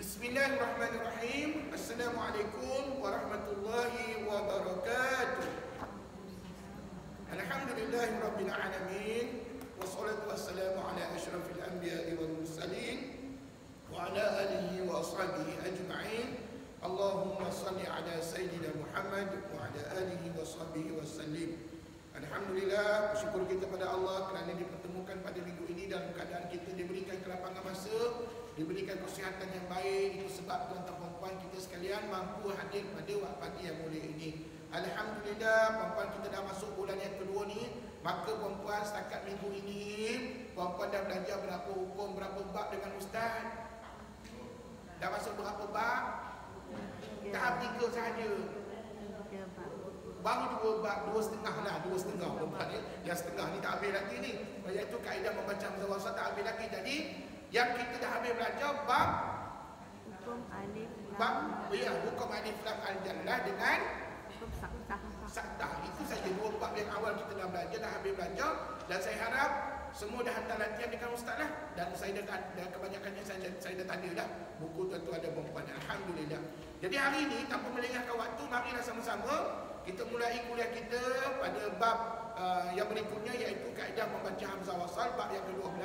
Bismillahirrahmanirrahim. Assalamualaikum warahmatullahi wabarakatuh. Alhamdulillahirabbil alamin. Wassalatu wassalamu ala asyrafil anbiya'i wal mursalin wa ala alihi wa ashabihi ajma'in. Allahumma salli ala sayyidina Muhammad wa ala alihi wa sahbihi wasallim. Alhamdulillah, bersyukur kita pada Allah kerana dipertemukan pada minggu ini dalam keadaan kita diberikan kelapangan masa, diberikan kesihatan yang baik. Itu sebab tuan-tuan dan puan kita sekalian mampu hadir pada waktu pagi yang mulia ini. Alhamdulillah, puan-puan kita dah masuk bulan yang kedua ni. Maka puan-puan setakat minggu ini puan-puan dah belajar berapa hukum, berapa bab dengan ustaz? Dah masuk berapa bab? Tahap 3 sahaja. Baru 2 bab, 2,5 lah, 2,5 puan-puan ya. Yang setengah ni tak habis lagi ni. Iaitu kaedah membaca hamzah wasal tak habis lagi. Jadi yang kita dah habis belajar bab hukum alif lam, bab ya, hukum alif lam al jallah dengan hukum saktah. saktah. Itu saja 2 bab yang awal kita dah belajar, dah habis belajar. Dan saya harap semua dah hantar latihan dengan ustaz lah. Dan saya dah kebanyakannya saya dah tanda dah buku tuan-tuan dan puan-puan. Alhamdulillah. Jadi hari ini tanpa melengahkan waktu, marilah sama-sama kita mulai kuliah kita pada bab yang berikutnya, iaitu kaedah membaca hamzah wasal, bab yang ke-12.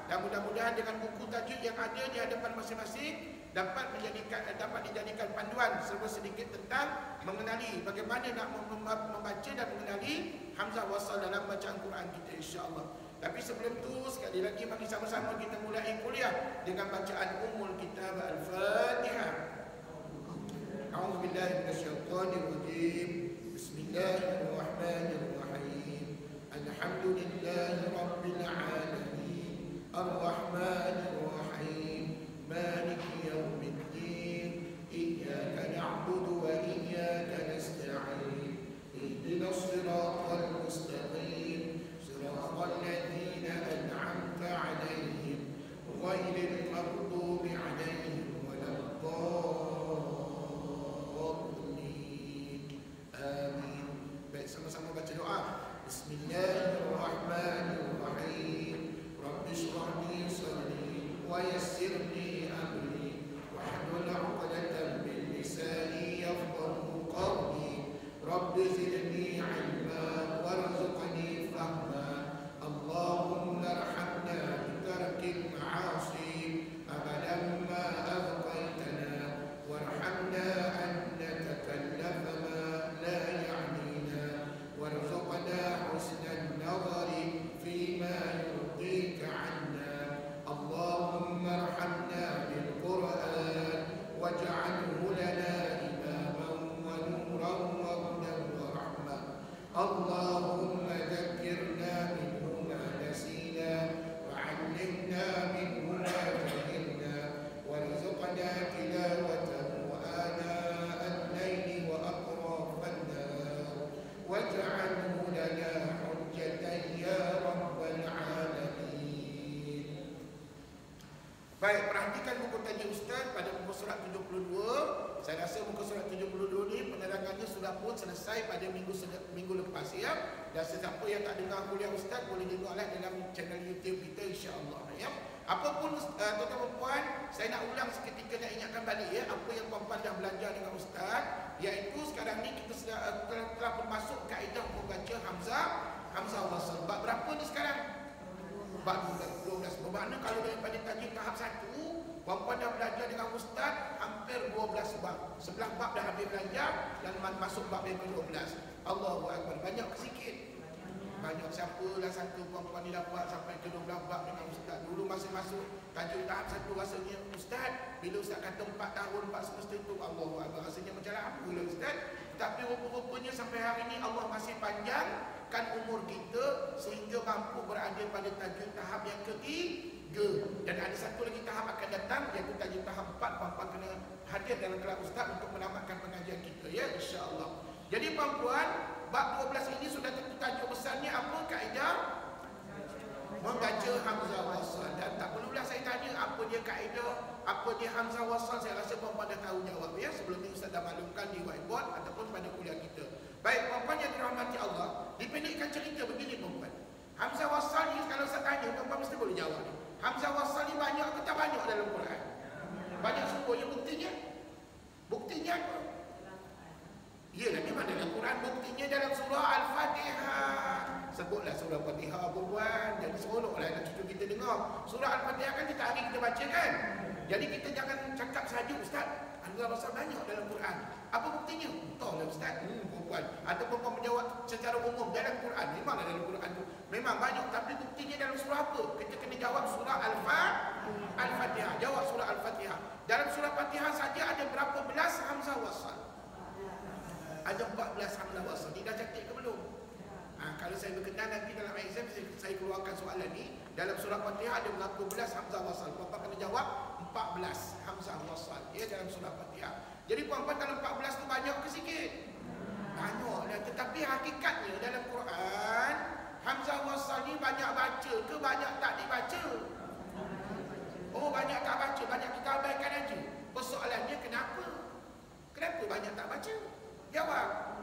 Dan mudah-mudahan dengan buku tajuk yang ada di hadapan masing-masing dapat dijadikan panduan serba sedikit tentang mengenali bagaimana nak membaca dan mengenali hamzah wasal dalam bacaan Quran kita, insya-Allah. Tapi sebelum tu sekali lagi mari sama-sama kita mulai kuliah dengan bacaan Ummul Kitab Al-Fatihah. A'udzubillahi minasyaitonirrajim. Bismillahirrahmanirrahim. Alhamdulillahi rabbil alamin. Ar-Rahmanir Rahim. Maliki yaumiddin. Iyyaka na'budu wa iyyaka nasta'in. Ihdinas siratal mustaqim. Siratal ladzina an'amta 'alaihim ghairil maghdubi 'alaihim waladdallin. Amin. Baik, sama-sama baca doa. Bismillahirrahmanirrahim. Rabbi shrah li sadri wa yassir li amri wahlul 'uqdatam min lisani yafqahu qawli. Rabbi zidni 'ilma warzuqni fahma. Allahumma arhamna bi tarkil ma'asi abadan ma abqaitana warhamna an natakallafa ma la ya'nina warzuqna husnan nadhari fima yurdika 'anna. Allahumma arhamna bil Qur'an waj'alhu lana imaman wa nuran wa hudan wa rahmah. Allahumma dhakkirna minhu ma nasina wa 'allimna minhu ma jahilna warzuqna tilawatahu ana al-layli wa atrafan nahar waj'alhu lana hujjatan ya rabbal alamin. Baik, perhatikan buku tajuk ustaz pada muka surat 72. Saya rasa muka surat 72 ni penerangannya sudah pun selesai pada minggu lepas ya. Dan sesiapa yang tak dengar kuliah ustaz boleh dengarlah dalam channel YouTube kita, insya-Allah ya. Apapun tuan-tuan dan puan, saya nak ulang seketika, nak ingatkan balik ya apa yang puan-puan dah belajar dengan ustaz, iaitu sekarang ni kita telah pun masuk kaedah membaca hamzah wasal. Bab berapa ni sekarang? Bab 12. Bermakna kalau daripada tajuk tahap 1 puan-puan dah belajar dengan ustaz hampir 12 bab. 11 bab dah habis belajar dan masuk bab yang ke-12. Allahu akbar. Banyak ke sikit? Banyak. Siapalah sangka puan-puan ni dapat sampai ke 12 bab dengan ustaz. Dulu masa masuk tajuk tahap 1 rasanya ustaz, bila ustaz kata 4 tahun 4 semester tu, Allahu akbar, rasanya macam apa lah ustaz. Tapi rupa-rupanya sampai hari ni Allah masih panjangkan umur kita sehingga mampu berada pada tajuk tahap yang ketiga. Dan ada satu lagi tahap akan datang, iaitu tajuk tahap 4. Puan-puan kena hadir dalam kelas ustaz untuk menamatkan pengajian kita ya, insya-Allah. Jadi puan-puan, bab 12 ini sudah tentu tajuk besarnya apa? Kaedah membaca hamzah wasal. Dan tak perlulah saya tanya apa dia kaedah, apa dia hamzah wasal. Saya rasa puan-puan dah tahu jawab ya. Sebelum ni ustaz dah maklumkan di whiteboard ataupun pada kuliah kita. Baik puan-puan yang dirahmati Allah, dipendekkan cerita begini puan-puan. Hamzah wasal ni kalau saya tanya puan-puan mesti boleh jawab. Hamzah wasal ni banyak ke tak banyak dalam Quran? Banyak sungguhnya sebutlah surah Fatihah perempuan, jadi seronoklah anak cucu kita dengar. Surah Al-Fatihah kan kita hari kita baca kan. Jadi kita jangan cakap saja, Ustaz, Hamzah wasal banyak dalam Quran. Apa buktinya? Entahlah Ustaz, perempuan. Atau perempuan menjawab secara umum dalam Quran. Memanglah dalam Quran tu memang banyak, tapi buktinya dalam surah apa? Kita kena jawab surah Al-Fatihah. Jawab surah Al-Fatihah. Dalam surah Fatihah saja ada berapa belas Hamzah wasal? Ada 14 Hamzah wasal. Dia dah cantik ke belum? Kalau saya berkenan nanti dalam exam saya keluarkan soalan ni. Dalam surah Fatihah ada berapa belas Hamzah wasal? Puan-puan kena jawab 14 Hamzah wasal ya dalam surah Fatihah. Jadi puan-puan, kalau 14 tu banyak ke sikit? Banyak lah. Tetapi hakikatnya dalam Quran, Hamzah wasal ni banyak baca ke banyak tak dibaca? Oh, banyak tak baca, banyak kita abaikan aja. Persoalannya kenapa? Kenapa banyak tak baca? Jawab.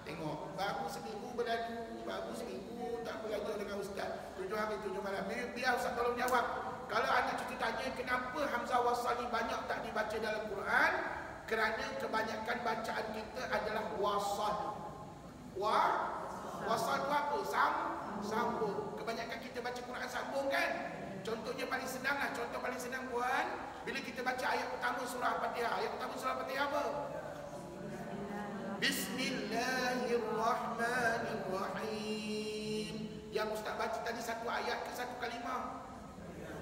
Tengok, baru seminggu berlalu, baru seminggu tak belajar dengan Ustaz. 7 hari 7 malam. Biar Ustaz tolong jawab. Kalau anak cucu tanya kenapa Hamzah wasal ni banyak tak dibaca dalam Quran? Kerana kebanyakan bacaan kita adalah wasal. Wasal tu apa? Sambung. Kebanyakan kita baca Quran sambung kan? Contohnya paling senang lah. Contoh paling senang puan, bila kita baca ayat pertama surah Al-Fatihah. Ayat pertama surah Al-Fatihah apa? Bismillahirrahmanirrahim. Yang Ustaz baca tadi satu ayat ke satu kalimah?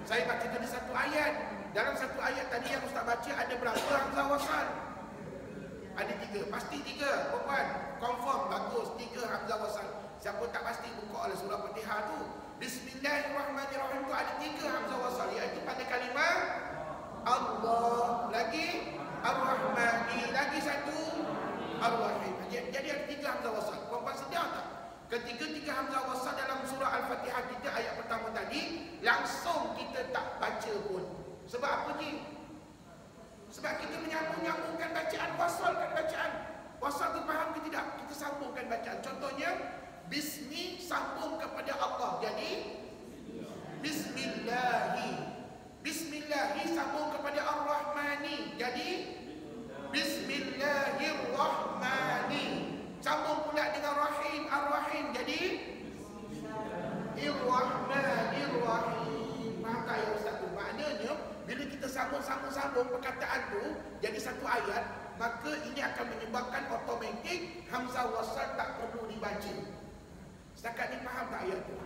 Saya baca tadi satu ayat. Dalam satu ayat tadi yang Ustaz baca ada berapa Hamzah wasal? Ada 3. Pasti 3, puan. Confirm, bagus. 3 Hamzah wasal. Siapa tak pasti, buka oleh surah Fatihah tu. Bismillahirrahmanirrahim tu ada 3 Hamzah wasal, iaitu pada kalimah Allah, lagi Ar-Rahmani, lagi satu Ar-Rahim. Jadi ada 3 Hamzah wasal. Puan-puan sedar tak? Ketika 3 Hamzah wasal dalam surah Al-Fatihah kita ayat pertama tadi, langsung kita tak baca pun. Sebab apa ni? Sebab kita menyambung-nyambungkan bacaan, wasalkan bacaan. Wasal tu faham ke tidak? Kita sambungkan bacaan. Contohnya, Bismi sambung kepada Allah. Jadi, Bismillahi. Bismillahi sambung kepada Ar-Rahmani. Jadi, Bismillahirrahmani. Sambung pula dengan Rahim, Ar-Rahim. Jadi Ar-Rahmanirrahim. Faham tak ya Ustaz tu? Maknanya bila kita sambung perkataan tu jadi satu ayat, maka ini akan menyebabkan automatik Hamzah wasal tak perlu dibaca. Setakat ni faham tak ayat tu?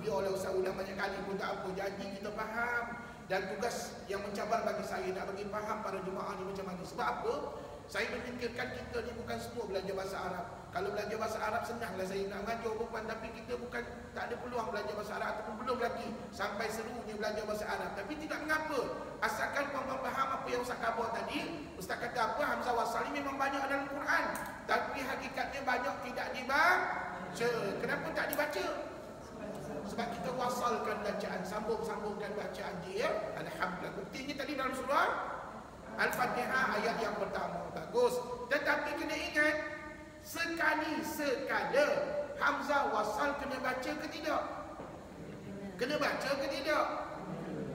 Biarlah Ustaz ulang banyak kali pun tak apa. Jadi kita faham. Dan tugas yang mencabar bagi saya nak bagi faham para jemaah ni macam mana. Sebab apa? Saya memikirkan kita ni bukan semua belajar bahasa Arab. Kalau belajar bahasa Arab senanglah saya nak mengajar perempuan, tapi kita bukan tak ada peluang belajar bahasa Arab ataupun belum lagi sampai serunya belajar bahasa Arab. Tapi tidak mengapa, asalkan puan-puan faham apa yang Ustaz khabar tadi. Ustaz kata apa? Hamzah wasal ni memang banyak dalam Quran, tapi hakikatnya banyak tidak dibaca. Kenapa tak dibaca? Sebab kita wasalkan bacaan, sambung-sambungkan bacaan dia. Alhamdulillah. Buktinya tadi dalam surah Al-Fatihah ayat yang pertama. Bagus. Tetapi kena ingat, sekali-sekala Hamzah wasal kena baca ke tidak? Kena baca ke tidak?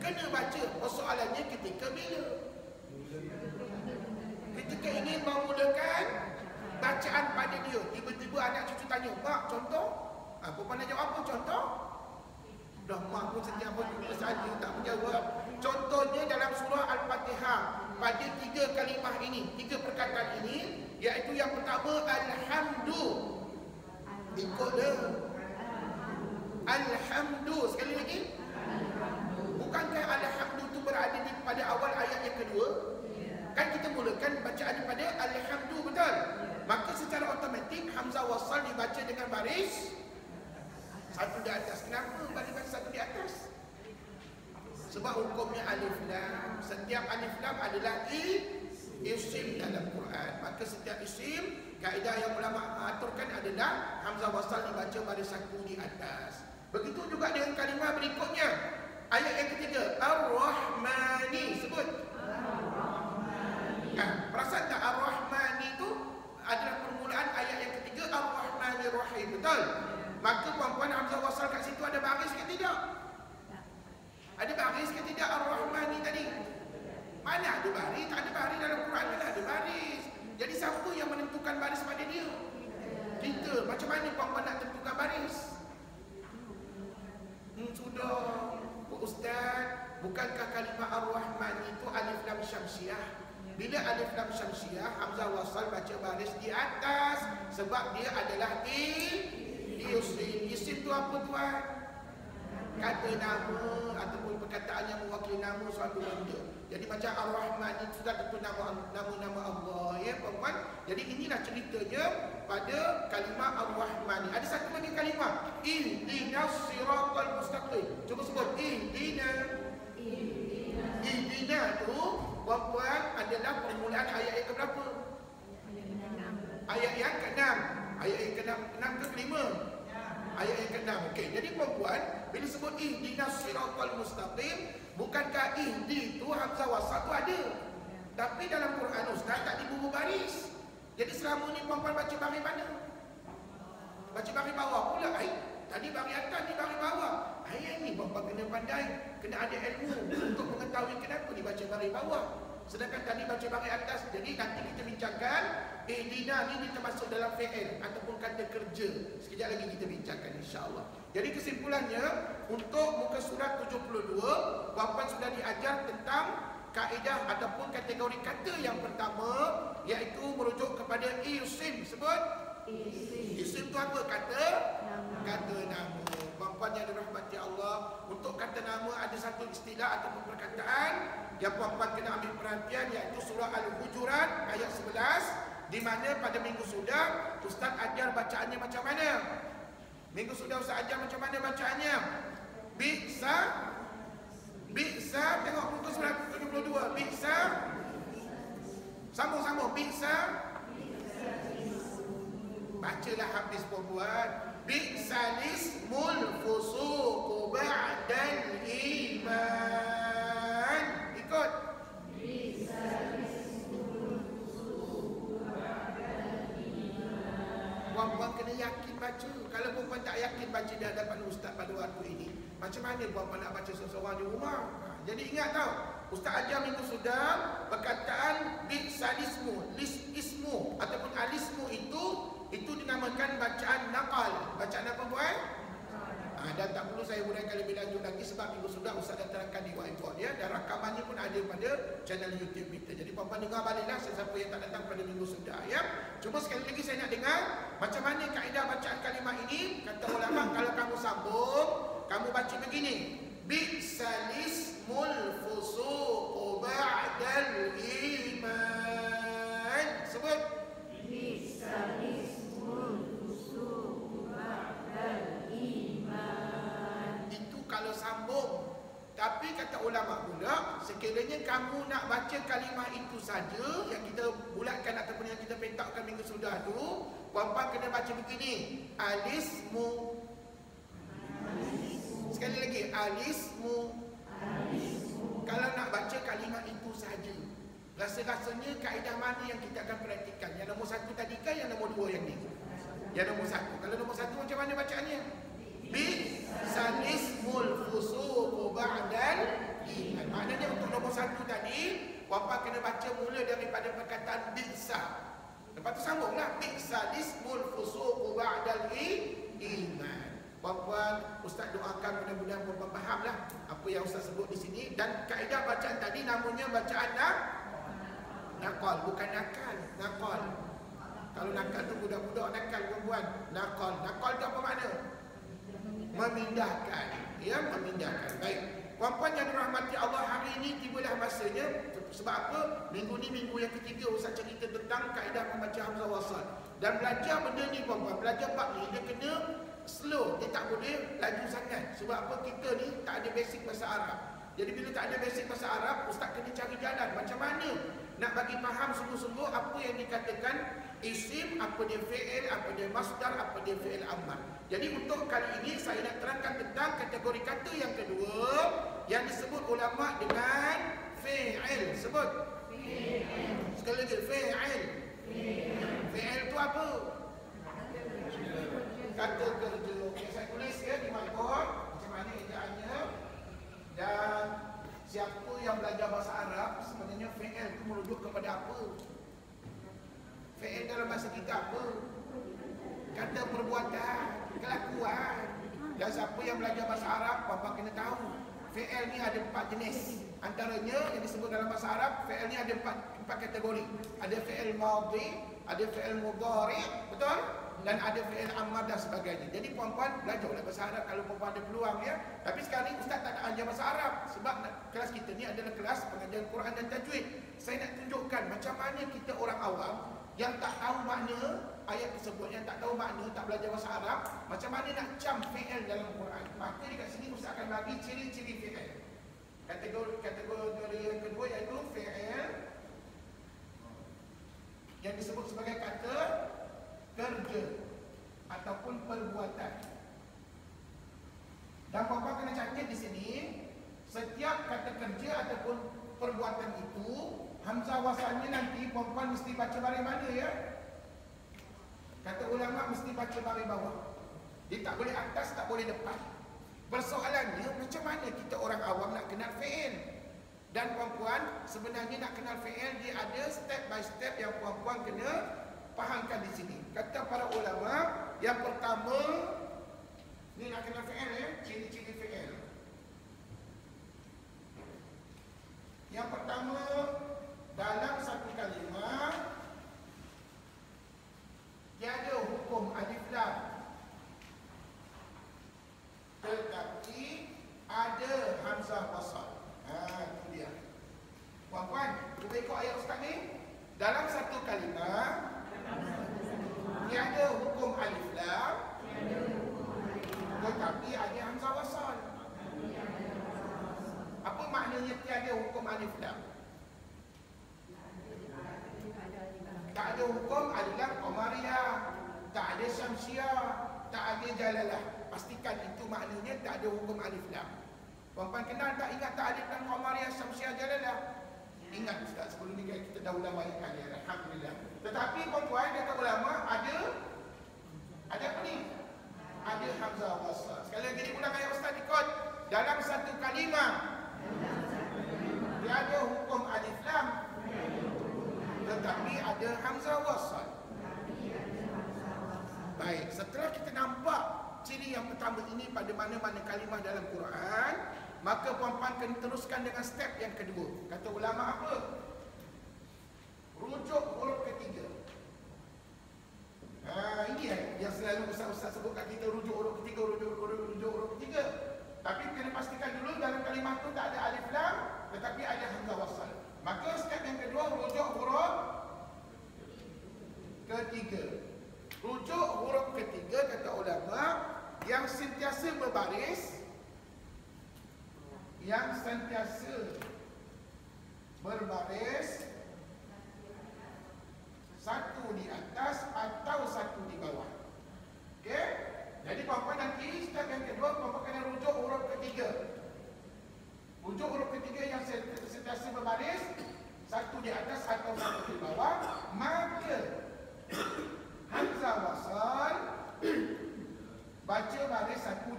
Kena baca. Persoalannya ketika bila? Ketika ingin memulakan bacaan pada dia. Tiba-tiba anak cucu tanya, Mak, contoh? Perempuan nak jawab apa contoh? Dah mak pun setiap berjumpa saja tak menjawab. Contohnya dalam surah Al-Fatihah, pada 3 kalimah ini, 3 perkataan ini, iaitu yang pertama Alhamdu. Ikutlah Alhamdu. Sekali lagi, bukankah Alhamdu itu berada di pada awal ayat yang kedua? Kan kita mulakan bacaan pada Alhamdu, betul? Maka secara automatik Hamzah wasal dibaca dengan baris satu di atas. Kenapa baris satu di atas? Sebab hukumnya alif lam. Setiap alif lam adalah isim dalam Quran. Maka setiap isim, kaedah yang ulama aturkan adalah Hamzah wasal dibaca baris satu di atas. Begitu juga dengan kalimah berikutnya. Ayat yang ketiga, Ar-Rahmani. Sebut Ar-Rahmani. Perasan tak Ar-Rahmani itu adalah permulaan ayat yang ketiga, Ar-Rahmanir-Rahim. Betul? Maka puan-puan, Hamzah wasal kat situ ada baris ke tidak? Ada baris ke tidak Ar-Rahmani tadi? Mana ada baris? Tak ada baris dalam Quran, mana ada baris. Jadi siapa yang menentukan baris pada dia? Kita macam mana puan-puan nak tentukan baris? Sudah Pak Ustaz, bukankah kalimah Ar-Rahman itu alif lam syamsiah? Bila alif lam syamsiah, hamzah wasal baca baris di atas sebab dia adalah isim. Isim tu apa tuan? Kata nama ataupun perkataan yang mewakili nama suatu benda. Jadi macam Ar-Rahman itu sudah tentu nama-nama Allah, ya puan-puan. Jadi inilah ceritanya pada kalimah Ar-Rahman. Ada satu lagi kalimah, ihdinas siratal mustaqim. Cuba sebut ihdina. Ihdina tu puan-puan adalah permulaan ayat yang keberapa? Ayat yang ke-6. Ayat yang ke-6 ke kelima? Ayat yang ke-6. Okey, jadi puan-puan, bila sebut ihdinas siratal mustaqim, bukankah ihdi tu hamzah wasal tu ada? Tapi dalam Quran Ustaz tak diburu baris. Jadi selama ni puan-puan baca baris mana? Baca baris bawah pula. Tadi baris atas, ni baris bawah. Ayat ni puan-puan kena pandai, kena ada ilmu untuk mengetahui kenapa dibaca baris bawah. Sedangkan tadi baca baris atas. Jadi nanti kita bincangkan ihdina ni termasuk dalam fi'il ataupun kata kerja. Sekejap lagi kita bincangkan insya-Allah. Jadi kesimpulannya, untuk muka surat 72, puan-puan sudah diajar tentang kaedah ataupun kategori kata yang pertama, iaitu merujuk kepada isim. Sebut isim tu apa? Kata nama. Puan-puan yang dirahmati Allah, untuk kata nama ada satu istilah ataupun perkataan yang puan-puan kena ambil perhatian, iaitu surah Al-Hujurat ayat 11, di mana pada minggu sudah Ustaz ajar bacaannya macam mana? Minggu sudah Ustaz ajar macam mana bacaannya? Bi'sa, tengok muka surat 72. Bi'sa, sambung, bi'sa. Bacalah habis puan-puan. Bi'salismul fusuqu ba'dal iman. Ikut. Puan-puan kena yakin baca. Kalau puan-puan tak yakin baca di hadapan Ustaz pada waktu ini, macam mana puan-puan nak baca seorang-seorang di rumah? Jadi ingat tau, Ustaz ajar minggu sudah perkataan bi'salismu, ismu ataupun alismu itu dinamakan bacaan naqal. Bacaan apa puan? Dan tak perlu saya huraikan lebih lanjut lagi sebab minggu sudah Ustaz dah terangkan di whiteboard, ya, dan rakamannya pun ada pada channel YouTube kita. Jadi puan-puan dengar baliklah sesiapa yang tak datang pada minggu sudah, ya. Cuma sekali lagi saya nak dengar macam mana kaedah bacaan kalimah ini. Kata ulama, kalau kamu sambung, kamu baca begini. Bi'salismul fusuqu ba'dal iman. Sebut. Bi'salismul fusuqu ba'dal iman. Itu kalau sambung. Tapi kata ulama pula, sekiranya kamu nak baca kalimah itu saja yang kita bulatkan ataupun yang kita petakkan minggu sudah tu, puan-puan kena baca begini. Alismu. Sekali lagi, alismu. Kalau nak baca kalimah itu saja, rasa-rasanya kaedah mana yang kita akan praktikan? Yang nombor satu tadi kan, yang nombor dua yang ni? Yang nombor satu. Kalau nombor satu macam mana bacaannya? Bi'salismul fusuqu ba'dal iman. Maknanya untuk nombor satu tadi, puan-puan kena baca mula daripada perkataan bi'sa. Lepas tu sambunglah. Bi'salismul fusuqu ba'dal iman. Puan-puan, Ustaz doakan mudah-mudahan puan-puan fahamlah apa yang Ustaz sebut di sini. Dan kaedah bacaan tadi namanya bacaan naqal, bukan nakal. Naqal. Kalau nakal tu budak-budak nakal puan-puan. Naqal. Naqal tu apa makna? Memindahkan. Ya, memindahkan. Baik. Puan-puan yang dirahmati Allah, hari ini tibalah masanya. Sebab apa? Minggu ni minggu yang ketiga Ustaz cerita tentang kaedah membaca hamzah wasal. Dan belajar benda ni puan-puan, belajar bab ni dia kena slow, dia tak boleh laju sangat. Sebab apa? Kita ni tak ada basic bahasa Arab. Jadi bila tak ada basic bahasa Arab, Ustaz kena cari jalan macam mana nak bagi faham sungguh-sungguh apa yang dikatakan isim, apa dia fi'il, apa dia masdar, apa dia fi'il amar. Jadi untuk kali ini saya nak terangkan tentang kategori kata yang kedua yang disebut ulama dengan fi'il. Sebut fi'il. Sekali lagi, fi'il. Fi'il tu apa? Kata kerja. Okay, saya tulis ya di whiteboard macam mana ejaannya. Dan siapa yang belajar bahasa Arab, sebenarnya fi'il itu merujuk kepada apa? Fi'il dalam bahasa kita apa? Kata perbuatan, kelakuan. Dan siapa yang belajar bahasa Arab, puan-puan kena tahu. Fi'il ni ada 4 jenis. Antaranya yang disebut dalam bahasa Arab, fi'il ni ada 4 kategori. Ada fi'il madhi, ada fi'il mudhari, betul? Dan ada fi'il amar dan sebagainya. Jadi puan-puan belajarlah bahasa Arab kalau puan-puan ada peluang ya. Tapi sekarang ni ustaz tak nak ajar bahasa Arab sebab kelas kita ni adalah kelas pengajaran Quran dan tajwid. Saya nak tunjukkan macam mana kita orang awam yang tak tahu makna ayat tersebut, yang tak tahu makna, tak belajar bahasa Arab, macam mana nak cam fi'il dalam Quran. Maka dekat sini ustaz akan bagi ciri-ciri fi'il. Kategori yang kedua iaitu fi'il yang disebut sebagai kata kerja ataupun perbuatan. Dan puan-puan kena catat di sini, setiap kata kerja ataupun perbuatan itu hamzah wasalnya nanti puan-puan mesti baca baris mana ya? Kata ulama mesti baca baris bawah. Dia tak boleh atas, tak boleh depan. Persoalannya macam mana kita orang awam nak kenal fi'il? Dan puan-puan sebenarnya nak kenal fi'il dia ada step by step yang puan-puan kena fahamkan di sini. Kata para ulama, yang pertama ni nak kenal fi'il ya, ciri-ciri fi'il. Yang pertama, dalam satu kalimah tiada hukum alif lam, tetapi ada hamzah wasal. Itu dia. Puan-puan, cuba ikut ayat ustaz ni. Dalam satu kalimah tiada hukum alif lam, tetapi ada hamzah wasal. Apa maknanya tiada hukum alif lam? Tak ada hukum alif lam qamariyah, tak ada syamsiyah, tak ada jalalah. Pastikan itu maknanya tak ada hukum alif lam. Puan-puan kenal tak, ingat tak alif lam qamariyah, syamsiyah, jalalah? Ingat ustaz, sebelum ni kita dah ulang banyak kali, alhamdulillah. Tetapi puan-puan kata ulama ada apa ni? Ada hamzah wasal. Sekali lagi diulang ayat ustaz ikut. Dalam satu kalimah tiada hukum alif lam, tetapi ada hamzah wasal. Baik, setelah kita nampak ciri yang pertama ini pada mana-mana kalimah dalam Quran, maka puan-puan kena teruskan dengan step yang kedua. Kata ulama apa? Rujuk huruf ketiga. Ini yang selalu ustaz-ustaz sebut kat kita, rujuk huruf ketiga, rujuk huruf ketiga. Tapi kena pastikan dulu dalam kalimah tu tak ada alif lam, tetapi ada hamzah wasal. Maka step yang kedua, rujuk huruf ketiga. Rujuk huruf ketiga kata ulama yang sentiasa berbaris, satu di atas atau satu di bawah. Okey? Jadi puan-puan nanti step yang kedua puan-puan kena rujuk huruf ketiga. Rujuk huruf ketiga yang sentiasa berbaris, satu di atas atau satu di bawah, maka hamzah wasal baca baris satu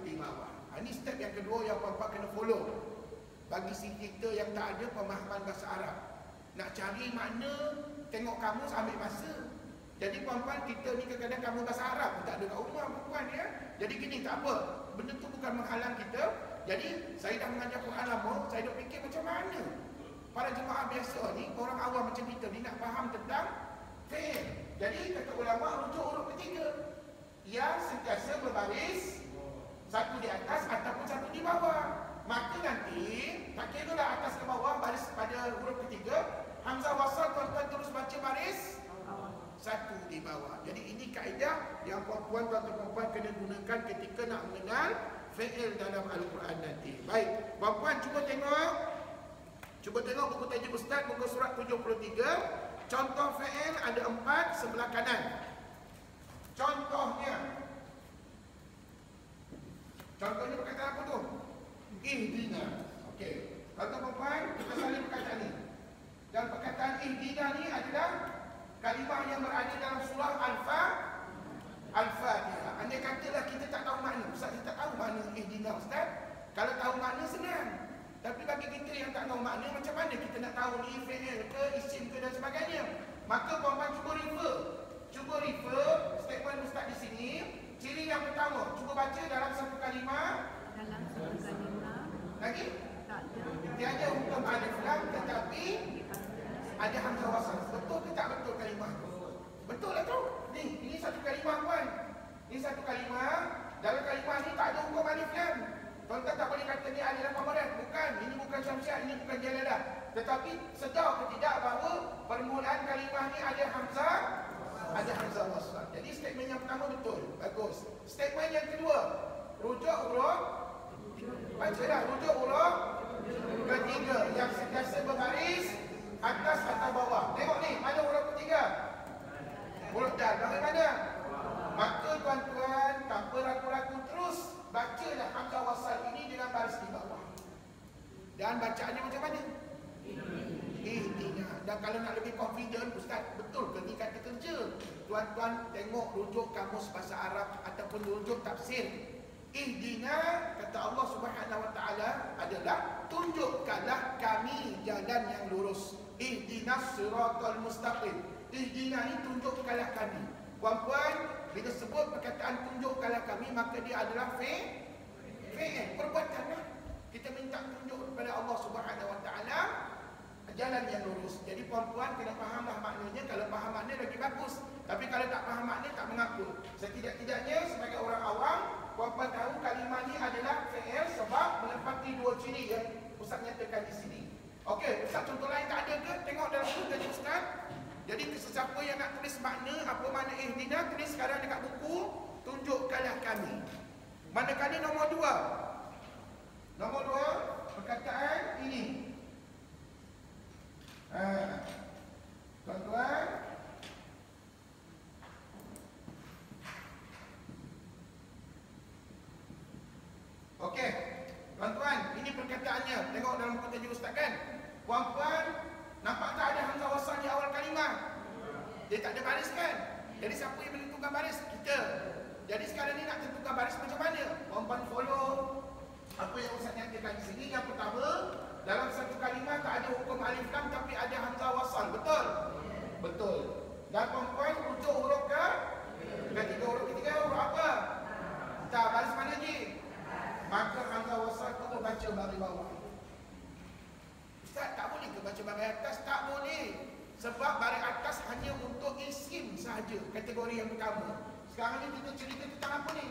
di bawah. Ini step yang kedua yang puan-puan kena follow. Bagi si kita yang tak ada pemahaman bahasa Arab, nak cari makna, tengok kamus ambil masa. Jadi puan-puan, kita ni kadang-kadang kamus bahasa Arab tak ada kat rumah puan-puan ya. Jadi gini, tak apa, benda tu bukan menghalang kita. Jadi saya dah mengajar Quran lama, saya dah fikir macam mana para jemaah biasa ni, orang awam macam kita ni nak faham tentang fi'il. Jadi kata ulama, rujuk huruf ketiga yang sentiasa berbaris, satu di atas ataupun satu di bawah. Maka nanti tak kira lah atas ke bawah, baris pada huruf ketiga, hamzah wasal tuan-tuan terus baca baris satu di bawah. Jadi ini kaedah yang puan-puan, tuan-tuan kena gunakan ketika nak mengenal fi'il dalam Al-Quran nanti. Baik, puan-puan cuba tengok buku tajuk Ustaz, muka surat 73. Contoh fi'il ada 4 sebelah kanan. Contohnya perkataan apa tu? Ihdina. Okey. Kalau puan-puan, kita salin perkataan ni. Dan perkataan ihdina ni adalah kalimah yang berada dalam surah Al-Fatihah. Andai katalah kita tak tahu makna, Ustaz kita tak tahu makna ihdina Ustaz. Kalau tahu makna senang. Tapi bagi kita yang tak tahu makna, macam mana kita nak tahu ni fi'il ke, isim ke dan sebagainya? Maka puan-puan cuba refer Cuba refer statement Ustaz di sini. Ciri yang pertama, cuba baca dalam satu kalimah. Dalam satu kalimah Lagi? tak ada Tiada hukum alif lam tetapi ada hamzah wasal. Betul ke tak betul kalimah tu? Betul lah tu. Ini satu kalimah puan. Ini satu kalimah. Dalam kalimah ni tak ada hukum alif lam. Tuan-tuan tak boleh kata ni alif lam pamarat. Bukan. Ini bukan syamsiah, ini bukan jalalah. Tetapi sedar ke tidak bahawa permulaan kalimah ni ada hamzah, ada hamzah wasal. Jadi statement yang pertama betul. Bagus. Statement yang kedua, rujuk huruf. Bacalah rujuk huruf ketiga yang sentiasa berbaris atas atau bawah. Tengok ni, mana huruf ketiga? Huruf dal. Bagaimana? Maka tuan-tuan tak ragu-ragu terus bacalah hamzah wasal ini dengan baris di bawah. Dan bacaannya macam mana? Ihdina. Dan kalau nak lebih confident, Ustaz, betul ke ni kata kerja? Tuan-tuan tengok rujuk kamus bahasa Arab ataupun rujuk tafsir. Ihdina, kata Allah Subhanahu wa taala adalah tunjukkanlah kami jalan yang lurus. Ihdinas siratal mustaqim. Ihdina ni tunjukkanlah kami. Puan-puan, bila sebut perkataan tunjukkanlah kami, maka dia adalah fi'il, perbuatan lah. Kita minta tunjuk kepada Allah Subhanahu wa taala jalan yang lurus. Jadi puan-puan kena fahamlah maknanya. Kalau faham makna lagi bagus. Tapi kalau tak faham makna tak mengaku. Setidak-tidaknya sebagai orang awam, puan-puan tahu kalimah ni adalah fi'il sebab menepati dua ciri yang Ustaz nyatakan di sini. Okey, Ustaz contoh lain tak ada ke? Tengok dalam buku tadi Ustaz. Jadi sesiapa yang nak tulis makna, apa makna ihdina, tulis sekarang dekat buku, tunjukkanlah kami. Manakala nombor 2. Nombor 2, perkataan ini. Tuan-tuan, okey, tuan-tuan, ini perkataannya. Tengok dalam buku tajuk Ustaz kan. Puan-puan, nampak tak ada hamzah wasal di awal kalimah? Dia tak ada baris kan? Jadi siapa yang menentukan baris? Kita. Jadi sekarang ni nak tentukan baris macam mana? Puan-puan follow apa yang Ustaz nyatakan di sini. Yang pertama, dalam satu kalimah tak ada hukum alif lam tapi ada hamzah wasal. Betul? Betul. Dan puan-puan rujuk huruf ke? Ketiga huruf ketiga huruf apa? Tak, baris mana je? Maka hamzah wasal tu baca baris bawah. Ustaz, tak boleh ke baca baris atas? Tak boleh. Sebab baris atas hanya untuk isim sahaja, kategori yang pertama. Sekarang ni kita cerita tentang apa ni?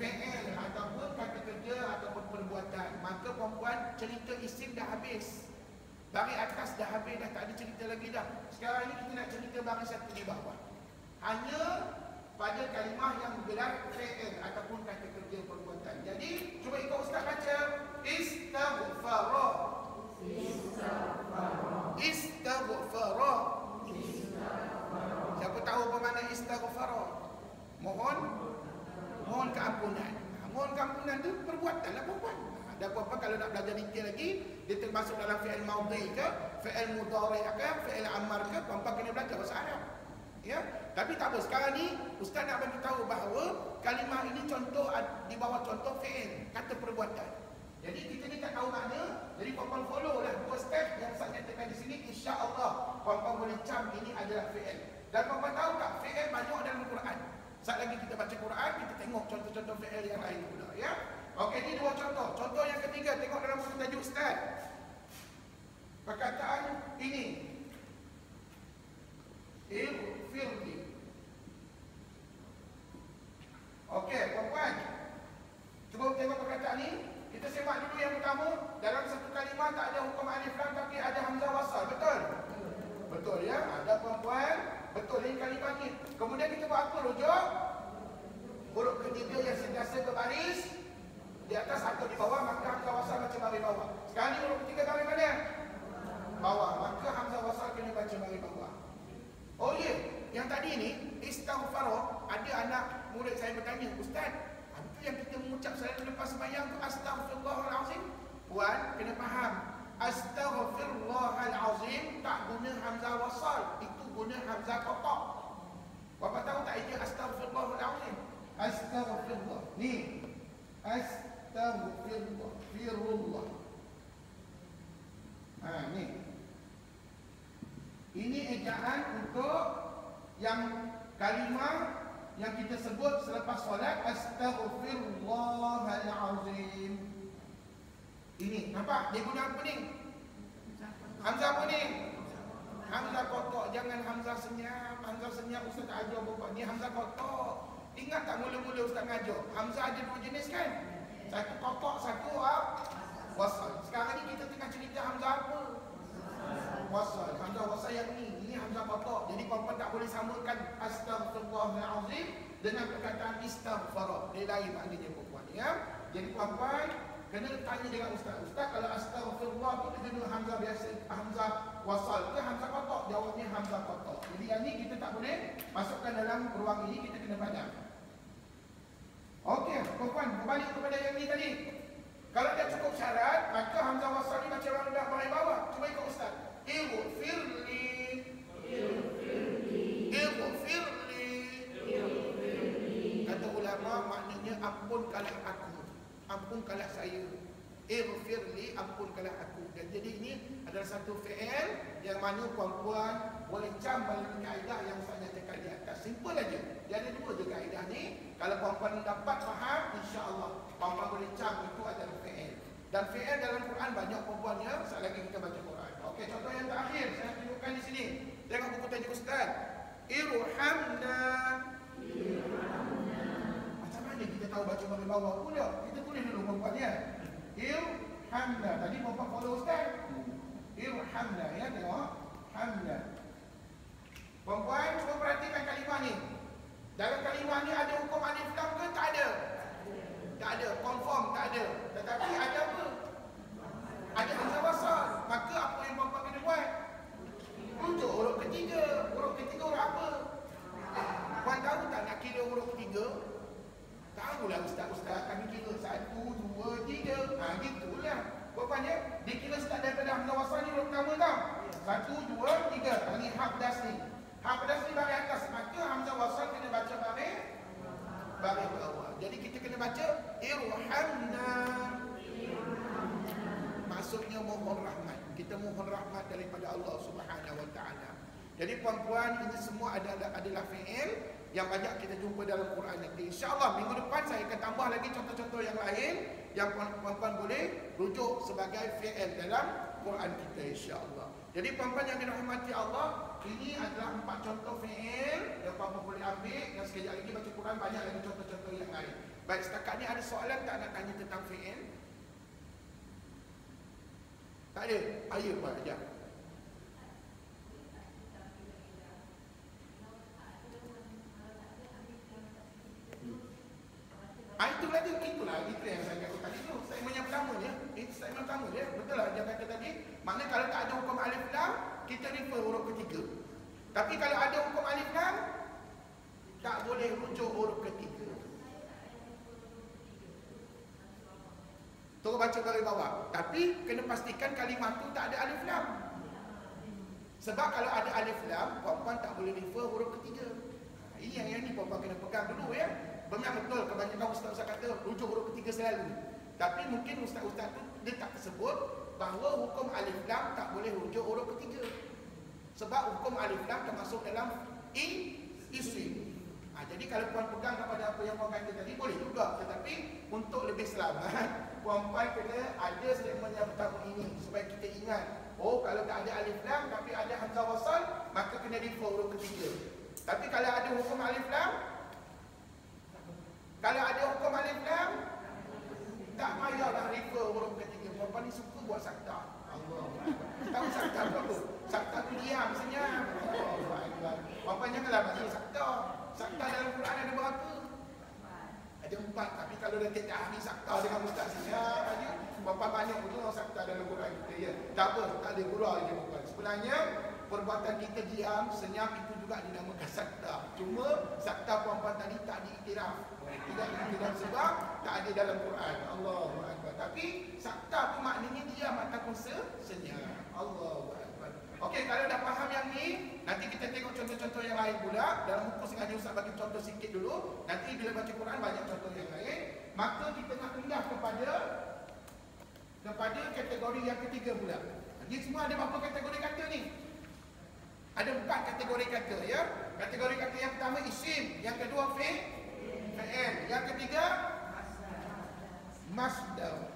Fi'il ataupun kata kerja ataupun perbuatan. Maka perempuan cerita isim dah habis. Baris atas dah habis, dah tak ada cerita lagi dah. Sekarang ni kita nak cerita baris satu di bawah. Hanya pada kalimah yang bergerak fi'il ataupun kata kerja perbuatan. Jadi cuba ikut Ustaz baca. Istaghfara. Istaghfara. Siapa tahu apa makna istaghfara? Mohon keampunan. Mohon keampunan tu perbuatan lah perempuan. Dan perempuan kalau nak belajar detail lagi, dia termasuk dalam fi'il maudhi ke, fi'il mudhari' ke, fi'il amar ke, perempuan kena belajar bahasa Arab. Ya, tapi tak apa. Sekarang ni Ustaz nak bagi tahu bahawa kalimah ini contoh di bawah contoh fi'il, kata perbuatan. Jadi kita ni tak tahu makna, jadi puan-puan follow lah 2 step yang Ustaz nyatakan di sini. Insya-Allah puan-puan boleh cam ini adalah fi'il. Dan puan-puan tahu tak fi'il banyak dalam Quran. Saat lagi kita baca Quran, kita tengok contoh-contoh fi'il yang lain pula ya. Okey, ini 2 contoh. Contoh yang ketiga, tengok dalam buku tajuk Ustaz. Perkataan ini. Ighfirli. Okey, puan-puan. Cuba tengok perkataan ini. Kita semak dulu yang pertama. Dalam satu kalimah tak ada hukum alif lam tapi ada hamzah wasal. Betul? Betul ya. Ada puan-puan. Betul ini kalimah ni. Kemudian kita buat apa rujuk? Huruf ketiga yang sentiasa berbaris di atas atau di bawah, maka hamzah wasal baca baris bawah. Sekarang ni huruf ketiga baris mana? Bawah. Maka hamzah wasal kena baca baris bawah. Oh ya, yang tadi ni istighfar, ada anak murid saya bertanya, Ustaz, apa yang kita mengucap selalu lepas sembahyang tu astaghfirullahalazim? Puan kena faham, astaghfirullahalazim tak guna hamzah wasal, itu guna hamzah kotak. Bapak tahu tak itu astaghfirullahalazim? Astaghfirullah. Ni astaghfirullah, firullah. Ni. Ini ejaan untuk Yang kalimah yang kita sebut selepas solat, astaghfirullahalazim. Ini nampak dia guna apa ni? Hamzah apa ni? Hamzah kotak. Jangan Hamzah senyap. Hamzah senyap Ustaz tak ajar bapak. Ni Hamzah kotak. Ingat tak mula-mula Ustaz ngajar? Hamzah ada dua jenis kan? Satu kotak, satu wasal. Sekarang ni kita tengah cerita Hamzah apa? Wasal. Hamzah wasal yang ni. Ini Hamzah kotak. Jadi puan-puan tak boleh samakan astaghfirullahalazim dengan perkataan istighfar. Dia lain maknanya puan-puan ya. Jadi puan-puan kena tanya dengan ustaz. Ustaz, kalau astaghfirullah tu dia guna Hamzah biasa, Hamzah wasal ke Hamzah kotak? Jawabnya Hamzah kotak. Jadi yang ni kita tak boleh masukkan dalam ruang ini, kita kena pandang. Okey, puan-puan, berbalik kepada yang ni tadi. Kalau dah cukup syarat, maka Hamzah wasal ni baca rendah baris bawah. Cuba ikut ustaz. Ighfirli. Kata ulama maknanya ampunkanlah aku. Ampunkanlah saya. Ighfirli, ampunkanlah aku. Dan jadi ini adalah satu fi'il yang mana puan-puan boleh cam melalui kaedah yang saya nyatakan di atas. Simple aja. Dia ada dua je kaedah ni. Kalau puan-puan dapat faham, insya-Allah puan-puan boleh cam itu adalah fi'il. Dan fi'il dalam Quran banyak puan-puan ya. Sekali lagi kita baca Quran. Okey, contoh yang terakhir saya tunjukkan di sini. Tengok buku tajuk ustaz. Irhamna. Macam mana kita tahu baca baris bawah pula? Kita tulis dulu puan-puan ya. Irhamna. Tadi puan-puan follow ustaz. Irhamna ya, tengok. Hamna. Puan-puan cuba perhatikan kalimah ni. Dalam kalimah ni ada hukum alif lam ke? Tak ada. Tak ada, confirm tak ada. Tetapi ada apa? Ada hamzah wasal. Maka apa yang puan-puan kena buat? Rujuk huruf ketiga. Huruf ketiga huruf apa? Puan tahu tak nak kira huruf ketiga? Tahulah ustaz-ustaz, kami kira 1, 2, 3. Gitulah. Puan-puan ya, dikira start daripada hamzah wasal ni huruf pertama tau. 1, 2, 3. Ini hak pedas ni. Hak pedas ni baris atas. Maka hamzah wasal kena baca baris bawah. Jadi kita kena baca irhamna. Maksudnya mohon rahmat. Kita mohon rahmat daripada Allah Subhanahu Wa Taala. Jadi puan-puan, ini semua adalah fi'il yang banyak kita jumpa dalam Quran nanti. Insya-Allah minggu depan saya akan tambah lagi contoh-contoh yang lain yang puan-puan boleh rujuk sebagai fi'il dalam Quran kita insya-Allah. Jadi puan-puan yang dirahmati Allah, ini adalah 4 contoh fi'il yang puan-puan boleh ambil, dan sekejap lagi baca Quran banyak lagi contoh-contoh yang lain. Baik, setakat ni ada soalan tak nak tanya tentang fi'il? Tak ada? Ayo puan ajar. Itulah yang saya kata tadi tu. Statement yang pertama dia. Itu statement pertama dia. Betul lah dia kata tadi. Maknanya kalau tak ada hukum alif lam, kita refer huruf ketiga. Tapi kalau ada hukum alif lam, tak boleh rujuk huruf ketiga. Terus baca garis bawah. Tapi kena pastikan kalimah tu tak ada alif lam. Sebab kalau ada alif lam, puan-puan tak boleh refer huruf ketiga. Ini yang ni puan-puan kena pegang dulu ya. Memang betul kebanyakan ustaz-ustaz kata rujuk huruf ketiga selalu. Tapi mungkin ustaz-ustaz tu dia tak sebut bahawa hukum alif lam tak boleh rujuk huruf ketiga. Sebab hukum alif lam termasuk dalam isim. Jadi kalau puan pegang kepada apa yang puan kata tadi boleh juga. Tetapi untuk lebih selamat, puan-puan kena ada statement yang pertama ini supaya kita ingat. Oh, kalau tak ada alif lam tapi ada hamzah wasal, maka kena refer huruf ketiga. Tapi kalau ada hukum alif lam, tak payahlah refer huruf ketiga. Puan-puan ni suka buat sakta. Allah. Tahu sakta tu apa? Sakta tu diam, senyap. Allah. Puan-puan janganlah baca sakta. Sakta dalam Quran ada berapa? Ada 4. Tapi kalau dah tiap ahli sakta dengan ustaz senyap aja, puan-puan banyak betul sakta dalam Quran kita ya. Tak apa, tak ada gurau je puan-puan. Sebenarnya perbuatan kita diam, senyap itu juga dinamakan sakta. Cuma sakta puan-puan tadi tak diiktiraf. Tidak diiktiraf sebab tak ada dalam Quran. Allahu Akbar. Tapi sakta tu maknanya diam ataupun senyap. Allahu Akbar. Okey, kalau dah faham yang ni, nanti kita tengok contoh-contoh yang lain pula. Dalam buku sengaja Ustaz bagi contoh sikit dulu. Nanti bila baca Quran banyak contoh yang lain. Maka kita nak pindah kepada kategori yang ketiga pula. Ni semua ada berapa kategori kata ni? Ada 4 kategori kata ya. Kategori kata yang pertama isim, yang kedua fi'il, yang ketiga masdar.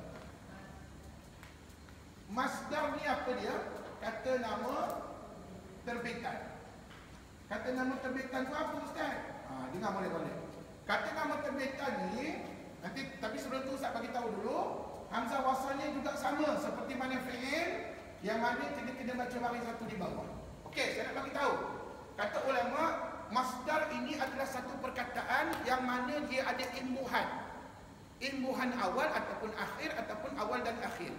Masdar ni apa dia? Kata nama terbitan. Kata nama terbitan tu apa Ustaz? Dengar boleh-boleh. Kata nama terbitan ni nanti, tapi sebelum tu Ustaz bagi tahu dulu, hamzah wasalnya juga sama seperti mana fi'il, yang mana kita kena baca baris satu di bawah. Okey, saya nak bagi tahu. Kata ulama, masdar ini adalah satu perkataan yang mana dia ada imbuhan. Imbuhan awal ataupun akhir ataupun awal dan akhir.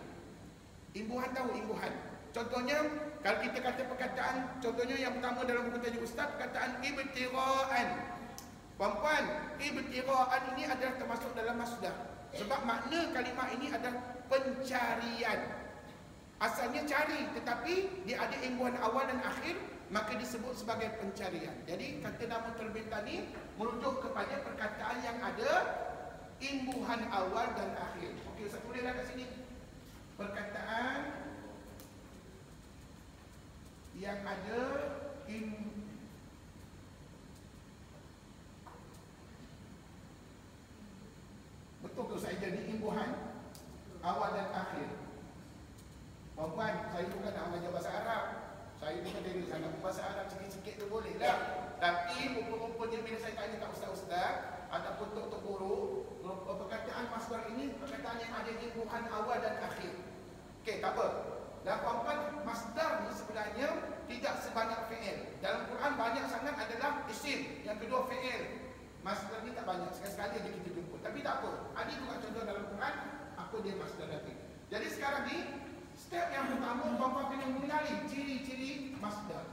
Imbuhan, tahu imbuhan. Contohnya, kalau kita kata perkataan, contohnya yang pertama dalam buku tajuk Ustaz, perkataan ibtira'an. Puan-puan, ibtira'an ini adalah termasuk dalam masdar. Sebab makna kalimah ini adalah pencarian. Asalnya cari, tetapi dia ada imbuhan awal dan akhir, maka disebut sebagai pencarian. Jadi kata nama terbitan ini merujuk kepada perkataan yang ada imbuhan awal dan akhir. Okey, Ustaz tulislah kat sini. Perkataan yang ada betul ke saya jadi imbuhan awal dan akhir? Puan-puan, saya bukan nak mengajar bahasa Arab. Saya bukan dari sana. Bahasa Arab sikit-sikit tu boleh lah. Tapi rupa-rupanya bila saya tanya kat ustaz-ustaz ataupun tok-tok guru, perkataan masdar ini perkataan yang ada imbuhan awal dan akhir. Okey, tak apa. Dan puan-puan, masdar ni sebenarnya tidak sebanyak fi'il. Dalam Quran banyak sangat adalah isim, yang kedua fi'il. Masdar ni tak banyak, sekali-sekali aja kita jumpa. Tapi tak apa. Ada juga contoh dalam Quran apa dia masdar nanti. Jadi sekarang ni step yang pertama, puan-puan kena mengenali ciri-ciri masdar.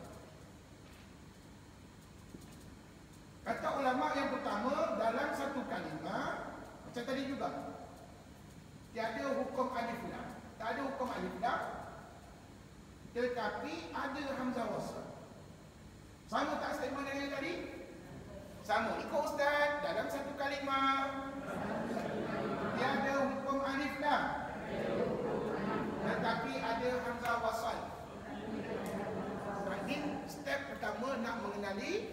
Kata ulama yang pertama, dalam satu kalimah, macam tadi juga, tiada hukum alif lam. Tak ada hukum alif lam, tetapi ada hamzah wasal. Sama tak statement yang tadi? Sama. Ikut Ustaz, dalam satu kalimah, tiada hukum alif lam, tetapi ada hamzah wasal. Ini step pertama nak mengenali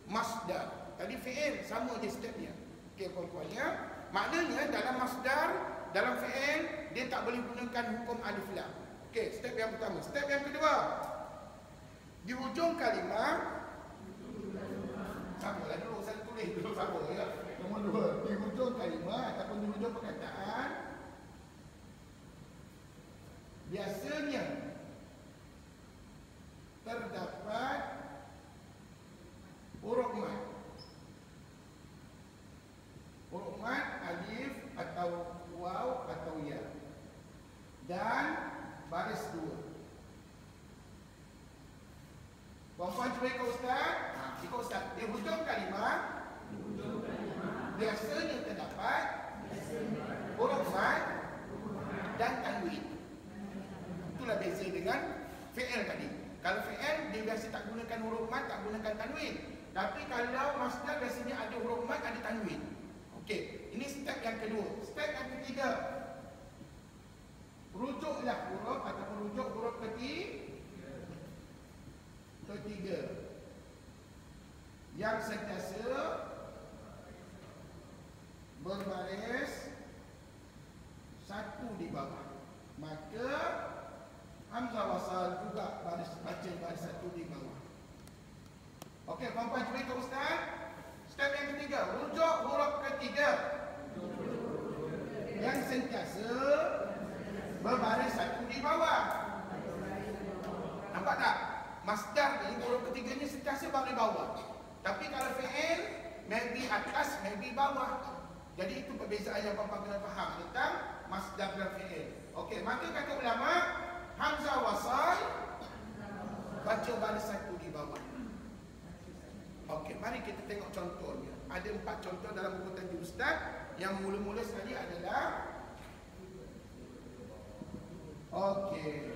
masdar. Tadi fi'il sama je stepnya. Okey puan-puannya, maknanya dalam masdar, dalam fi'il dia tak boleh gunakan hukum alif lam. Okey, step yang pertama. Step yang kedua, di hujung kalimah, sabarlah dulu saya tulis dulu, sabar ya. Nombor 2, di hujung kalimah ataupun di hujung perkataan biasanya terdapat huruf mat. Huruf mat alif atau waw atau ya. Dan baris 2. Puan-puan cuba ikut Ustaz. Ikut Ustaz. Di hujung kalimah biasanya terdapat huruf mat dan tanwin. Itulah beza dengan fi'il tadi. Kalau fi'il dia biasa tak gunakan huruf mat, tak gunakan tanwin. Tapi kalau masdar biasanya ada huruf mat, ada tanwin. Okey, ini step yang kedua. Step yang ketiga, rujuklah huruf ataupun rujuk huruf ketiga yang sentiasa berbaris satu di bawah. Maka hamzah wasal juga baris baca baris satu di bawah. Okey, puan-puan cuba ikut Ustaz. Step yang ketiga, rujuk huruf ketiga yang sentiasa berbaris satu di bawah. Nampak tak? Masdar ni huruf ketiganya sentiasa baris bawah. Tapi kalau fi'il, maybe atas, maybe bawah. Jadi itu perbezaan yang puan-puan kena faham tentang masdar dan fi'il. Okey, maka kata ulama, hamzah wasal baca baris satu di bawah. Okey, mari kita tengok contohnya. Ada 4 contoh dalam buku tajuk Ustaz. Yang mula-mula sekali adalah okey.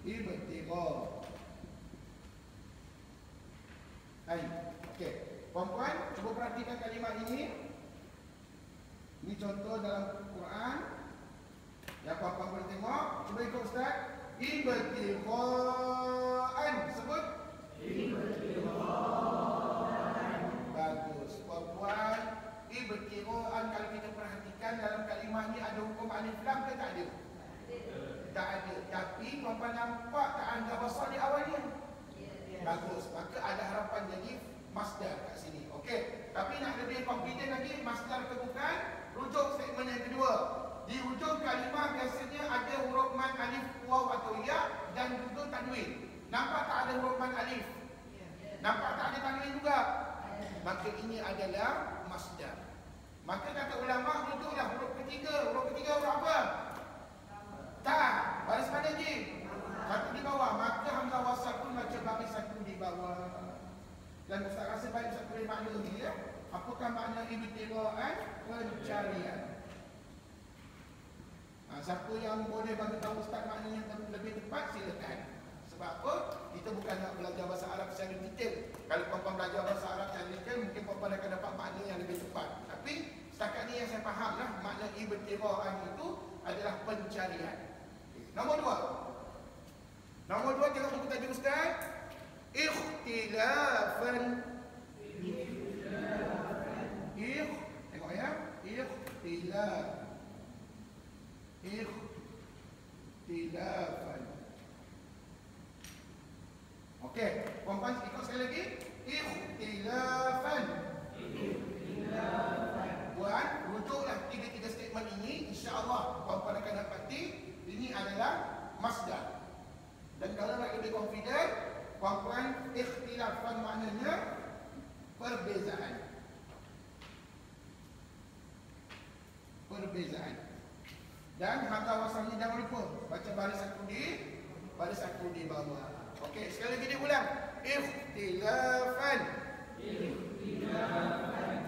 Ibtigha. Hai. Okey. Puan-puan, cuba perhatikan kalimah ini. Ini contoh dalam Quran. Yang puan-puan boleh tengok. Cuba ikut Ibtigha'an. Sebut. Bagus. Puan-puan, ibtigha'an kalau kita perhatikan dalam kalimah ni ada hukum alif lam ke tak ada? Tak ada. Tapi puan-puan nampak tak anda besar di awalnya? Bagus. Maka ada harapan jadi masdar kat sini. Okey. Tapi nak lebih confident lagi, masdar ke bukan? Rujuk statement yang kedua. Di hujung kalimah biasanya ada huruf mad alif, waw atau ya dan juga tanwin. Nampak tak ada huruf mad alif? Nampak tak ada tanwin juga? Maka ini adalah masdar. Maka kata ulama, rujuklah huruf ketiga. Huruf ketiga huruf apa? Ta. Baris mana je? Satu di bawah. Maka hamzah wasal pun baca baris satu di bawah. Dan Ustaz rasa baik Ustaz boleh makna ni ya. Apakah makna ibtigha'an? Pencarian. Siapa yang boleh bagi tahu Ustaz makna yang lebih tepat, silakan. Sebab apa? Kita bukan nak belajar bahasa Arab secara detail. Kalau puan-puan belajar bahasa Arab secara detail, mungkin puan-puan akan dapat makna yang lebih tepat. Tapi setakat ni yang saya faham lah, makna ibtigha'an itu adalah pencarian. Nombor dua. Nombor dua, tengok buku tajuk Ustaz. Ikhtilafan. Tengok ya. Ikhtilafan. Okey, puan-puan ikut sekali lagi. Ikhtilafan. Puan, rujuklah tiga-tiga statement ini. InsyaAllah puan-puan akan dapati ini adalah masdar. Dan kalau nak lebih confident, puan-puan, ikhtilafan maknanya perbezaan. Dan hamzah wasalnya jangan lupa baca baris satu di bawah. Okey, sekali lagi diulang. Ikhtilafan.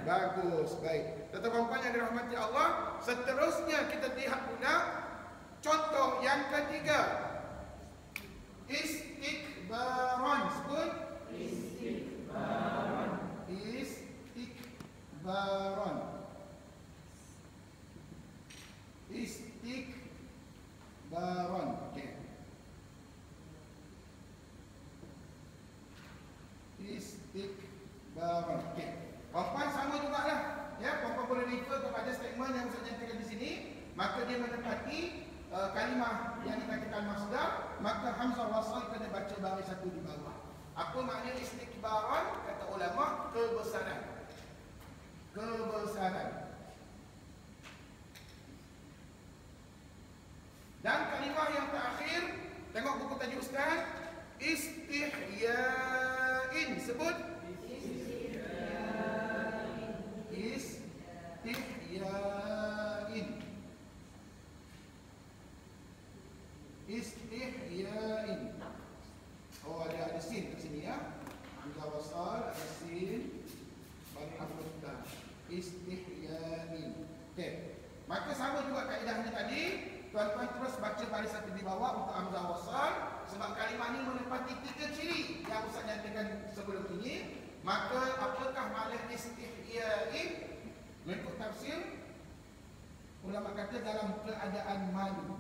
Bagus, baik. Tuan-tuan puan-puan yang dirahmati Allah, seterusnya kita lihat pula contoh yang ketiga. Istikbaran. Sebut. Istikbaran. Okey. Istikbaran. Okey. Puan-puan sama jugalah. Ya, puan-puan boleh refer kepada statement yang saya nyatakan di sini. Maka dia menepati kalimah yang dikatakan masdar, maka hamzah wasal kena baca baris satu di bawah. Apa makna istikbaran? Kata ulama, kebesaran. Dan kalimah yang terakhir, tengok buku tajuk Ustaz. Istihya'in. Sebut. Istihya'in. Oh, ada sin kat sini ya. Hamzah wasal, ada sin, baru hafal ta. Istihya'in. Okey. Maka sama juga kaedahnya tadi. Tuan-tuan terus baca baris satu di bawah untuk hamzah wasal, sebab kalimah ini menepati tiga ciri yang Ustaz nyatakan sebelum ini. Maka apakah makna istihya'in? Mengikut tafsir, ulama kata dalam keadaan malu.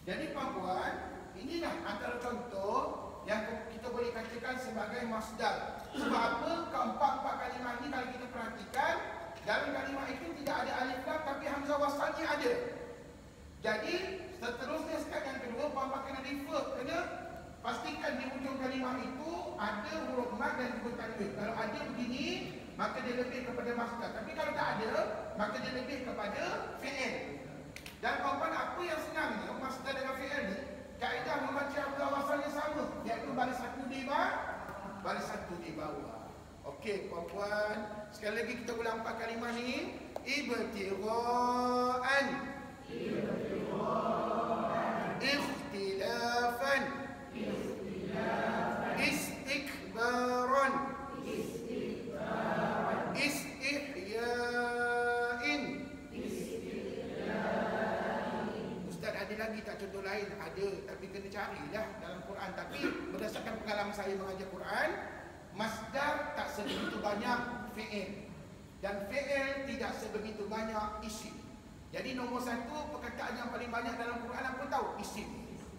Jadi puan-puan, inilah antara contoh yang kita boleh katakan sebagai masdar. Sebab apa? Keempat-empat kalimah ini kalau kita perhatikan, dalam kalimah itu tidak ada alif lam tapi hamzah wasalnya ada. Jadi seterusnya sekali yang kedua, puan-puan kena refer, kena pastikan di hujung kalimah itu ada huruf mad dan juga tanwin. Kalau ada begini, maka dia lebih kepada masdar. Tapi kalau tak ada, maka dia lebih kepada fi'il. Dan puan-puan, apa yang senang ni, masdar dengan fi'il ni, kaedah membaca hamzah wasalnya sama, iaitu baris satu di bawah. Okey puan-puan, sekali lagi kita ulang empat kalimah ni. Ibtigha'an, ikhtilafan, istikbaran, istihya'in. Ustaz ada lagi tak contoh lain? Ada, tapi kena carilah dalam Quran. Tapi berdasarkan pengalaman saya mengajar Quran, masdar tak sebegitu banyak fi'il, dan fi'il tidak sebegitu banyak isim. Jadi nombor satu perkataan yang paling banyak dalam Quran apa tahu? Isim.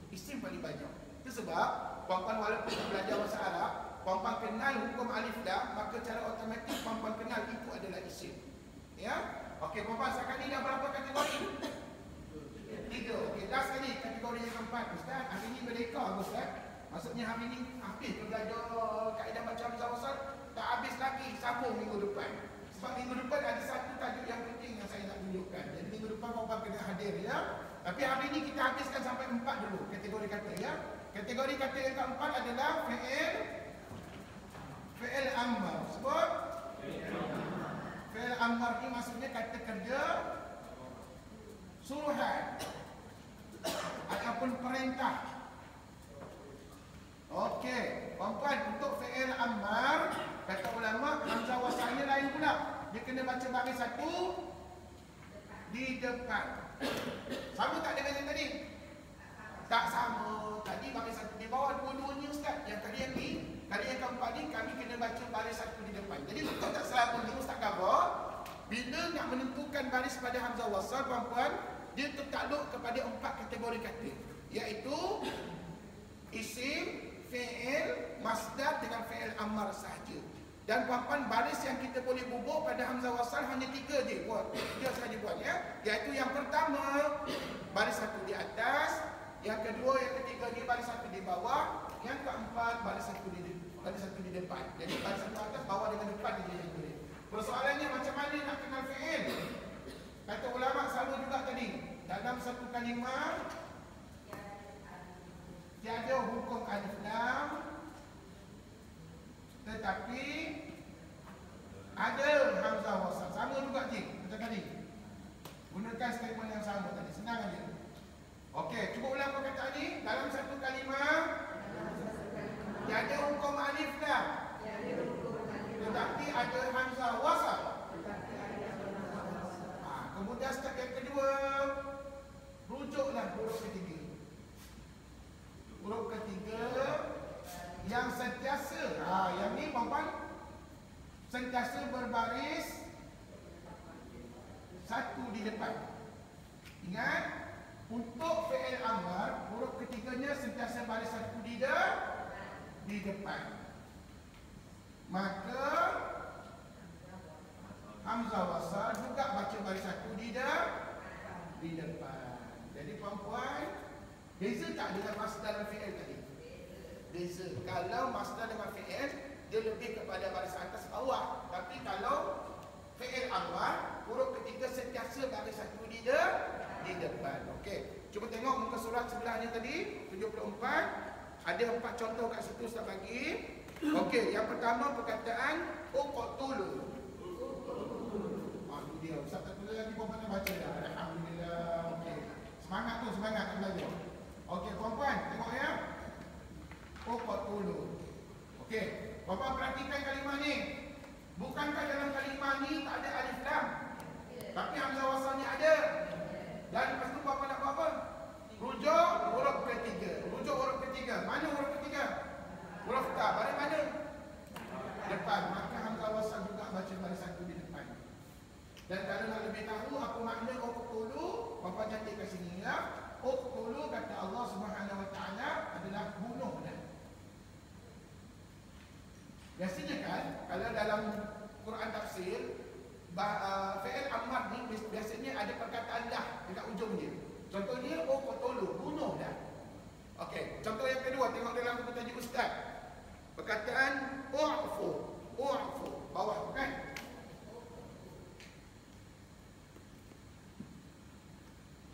Isim paling banyak. Itu sebab puan-puan walaupun tak belajar bahasa Arab, puan-puan kenal hukum alif lam, maka cara otomatik puan-puan kenal itu adalah isim. Ya? Okey, puan-puan sekarang ni dah berapa kategori? 3. Okey, dah sekali kategori yang keempat. Ustaz, hari ni merdeka Ustaz. Maksudnya hari ni habis belajar kaedah baca hamzah wasal, tak habis lagi, sambung minggu depan. Sebab minggu depan ada satu tajuk yang penting yang saya nak tunjukkan. Jadi minggu depan puan-puan kena hadir ya. Tapi hari ni kita habiskan sampai 4 dulu kategori kata ya. Kategori kata yang keempat adalah fi'il amar. Sebut fi'il amar ni maksudnya kata kerja suruhan ataupun perintah. Okey, puan-puan, untuk fi'il amar kata ulama hamzah wasalnya lain pula. Dia kena baca baris satu di depan. Sama tak dengan yang tadi? Tak sama. Tadi baris satu di bawah, dua-duanya Ustaz. Yang tadi yang ni, kali yang keempat ni kami kena baca baris satu di depan. Jadi betul tak salah pun Ustaz khabar, bila nak menentukan baris pada hamzah wasal, puan-puan, dia tertakluk kepada 4 kategori kata, iaitu isim, fi'il, masdar dengan fi'il amar sahaja. Dan puan-puan, baris yang kita boleh bubuk pada hamzah wasal hanya 3 je buat. 3 sahaja buat ya. Iaitu yang pertama, baris satu di atas, yang kedua, yang ketiga ni baris satu di bawah, yang keempat baris satu di depan. Jadi baris satu atas, bawah dengan depan dia yang boleh. Persoalannya macam mana nak kenal fi'il? Kata ulama selalu juga tadi, dalam satu kalimah tiada hukum alif lam, tetapi ada hamzah wasal. Sama juga cik, macam tadi. Gunakan statement yang sama tadi, senang aja. Okey, cuba ulang perkataan ni. Dalam satu kalimah tiada hukum alif lam, tetapi ada hamzah wasal. Kemudian step yang kedua, rujuklah huruf ketiga. Huruf ketiga yang sentiasa, yang ni puan-puan, sentiasa berbaris satu di depan. Ingat, untuk fi'il amar, huruf ketiganya sentiasa baris satu di depan. Maka hamzah wasal juga baca baris satu di depan. Jadi puan-puan, beza tak dengan masdar dan fi'il tadi? Beza. Kalau masdar dengan fi'il, dia lebih kepada baris atas bawah. Tapi kalau fi'il amar, huruf ketiga sentiasa baris satu di depan. Okey. Cuba tengok muka surat sebelahnya tadi, 74. Ada 4 contoh kat situ Ustaz bagi. Okey, yang pertama perkataan uqtulu. Itu dia. Ustaz tak tulis lagi, puan-puan dah baca dah. Alhamdulillah. Okey. Semangat tu, semangat nak belajar. Okey, puan-puan, tengok ya. Uqtulu. Okey, puan-puan perhatikan kalimah ni. Bukankah dalam kalimah ni tak ada alif lam? Tapi hamzah wasalnya ada. Dan lepas tu puan-puan nak buat apa? Rujuk huruf ketiga. Rujuk huruf ketiga. Mana huruf ketiga? Huruf ta. Baris mana? Depan. Maka hamzah wasal juga baca baris satu di depan. Dan kalau nak lebih tahu apa makna uqtulu, puan-puan cantik kat sini ya. Uqtulu kata Allah Subhanahu Wa Taala adalah bunuh dah. Biasanya kan kalau dalam Quran tafsir, fi'il amar ni biasanya ada perkataan dah dekat ujung dia. Contohnya uqtulu, bunuh dah. Okey, contoh yang kedua, tengok dalam buku tajuk ustaz. Perkataan u'fu, bawah kan?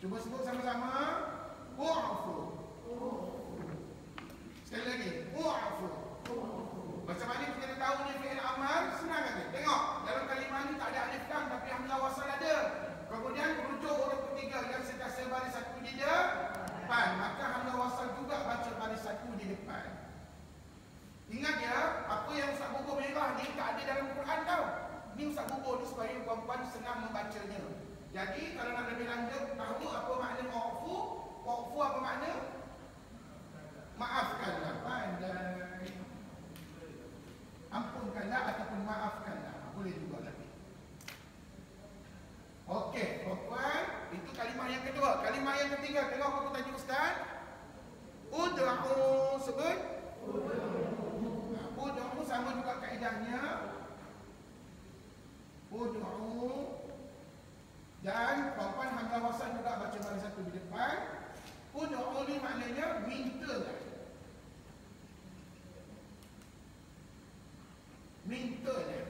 Cuba sebut sama-sama. U'fu. Sekali lagi. U'fu. Macam mana kita nak tahu ni fi'il amar? Senang aja. Tengok. Dalam kalimah ni tak ada alif lam tapi hamzah wasal ada. Kemudian rujuk huruf ketiga yang sentiasa baris satu di depan. Maka hamzah wasal juga baca baris satu di depan. Ingat ya, apa yang Ustaz Bubur merah ni tak ada dalam Quran tau. Ni Ustaz Bubur ni supaya puan-puan senang membacanya. Jadi kalau nak lebih lanjut tahu apa makna u'fu, u'fu apa makna? Maafkanlah, pandai. Ampunkanlah ataupun maafkanlah. Boleh juga lagi. Okey, puan-puan, Ud'u. Dan puan hamzah wasal juga baca baris satu di depan. Ud'u ni maknanya mintalah. Mintalah.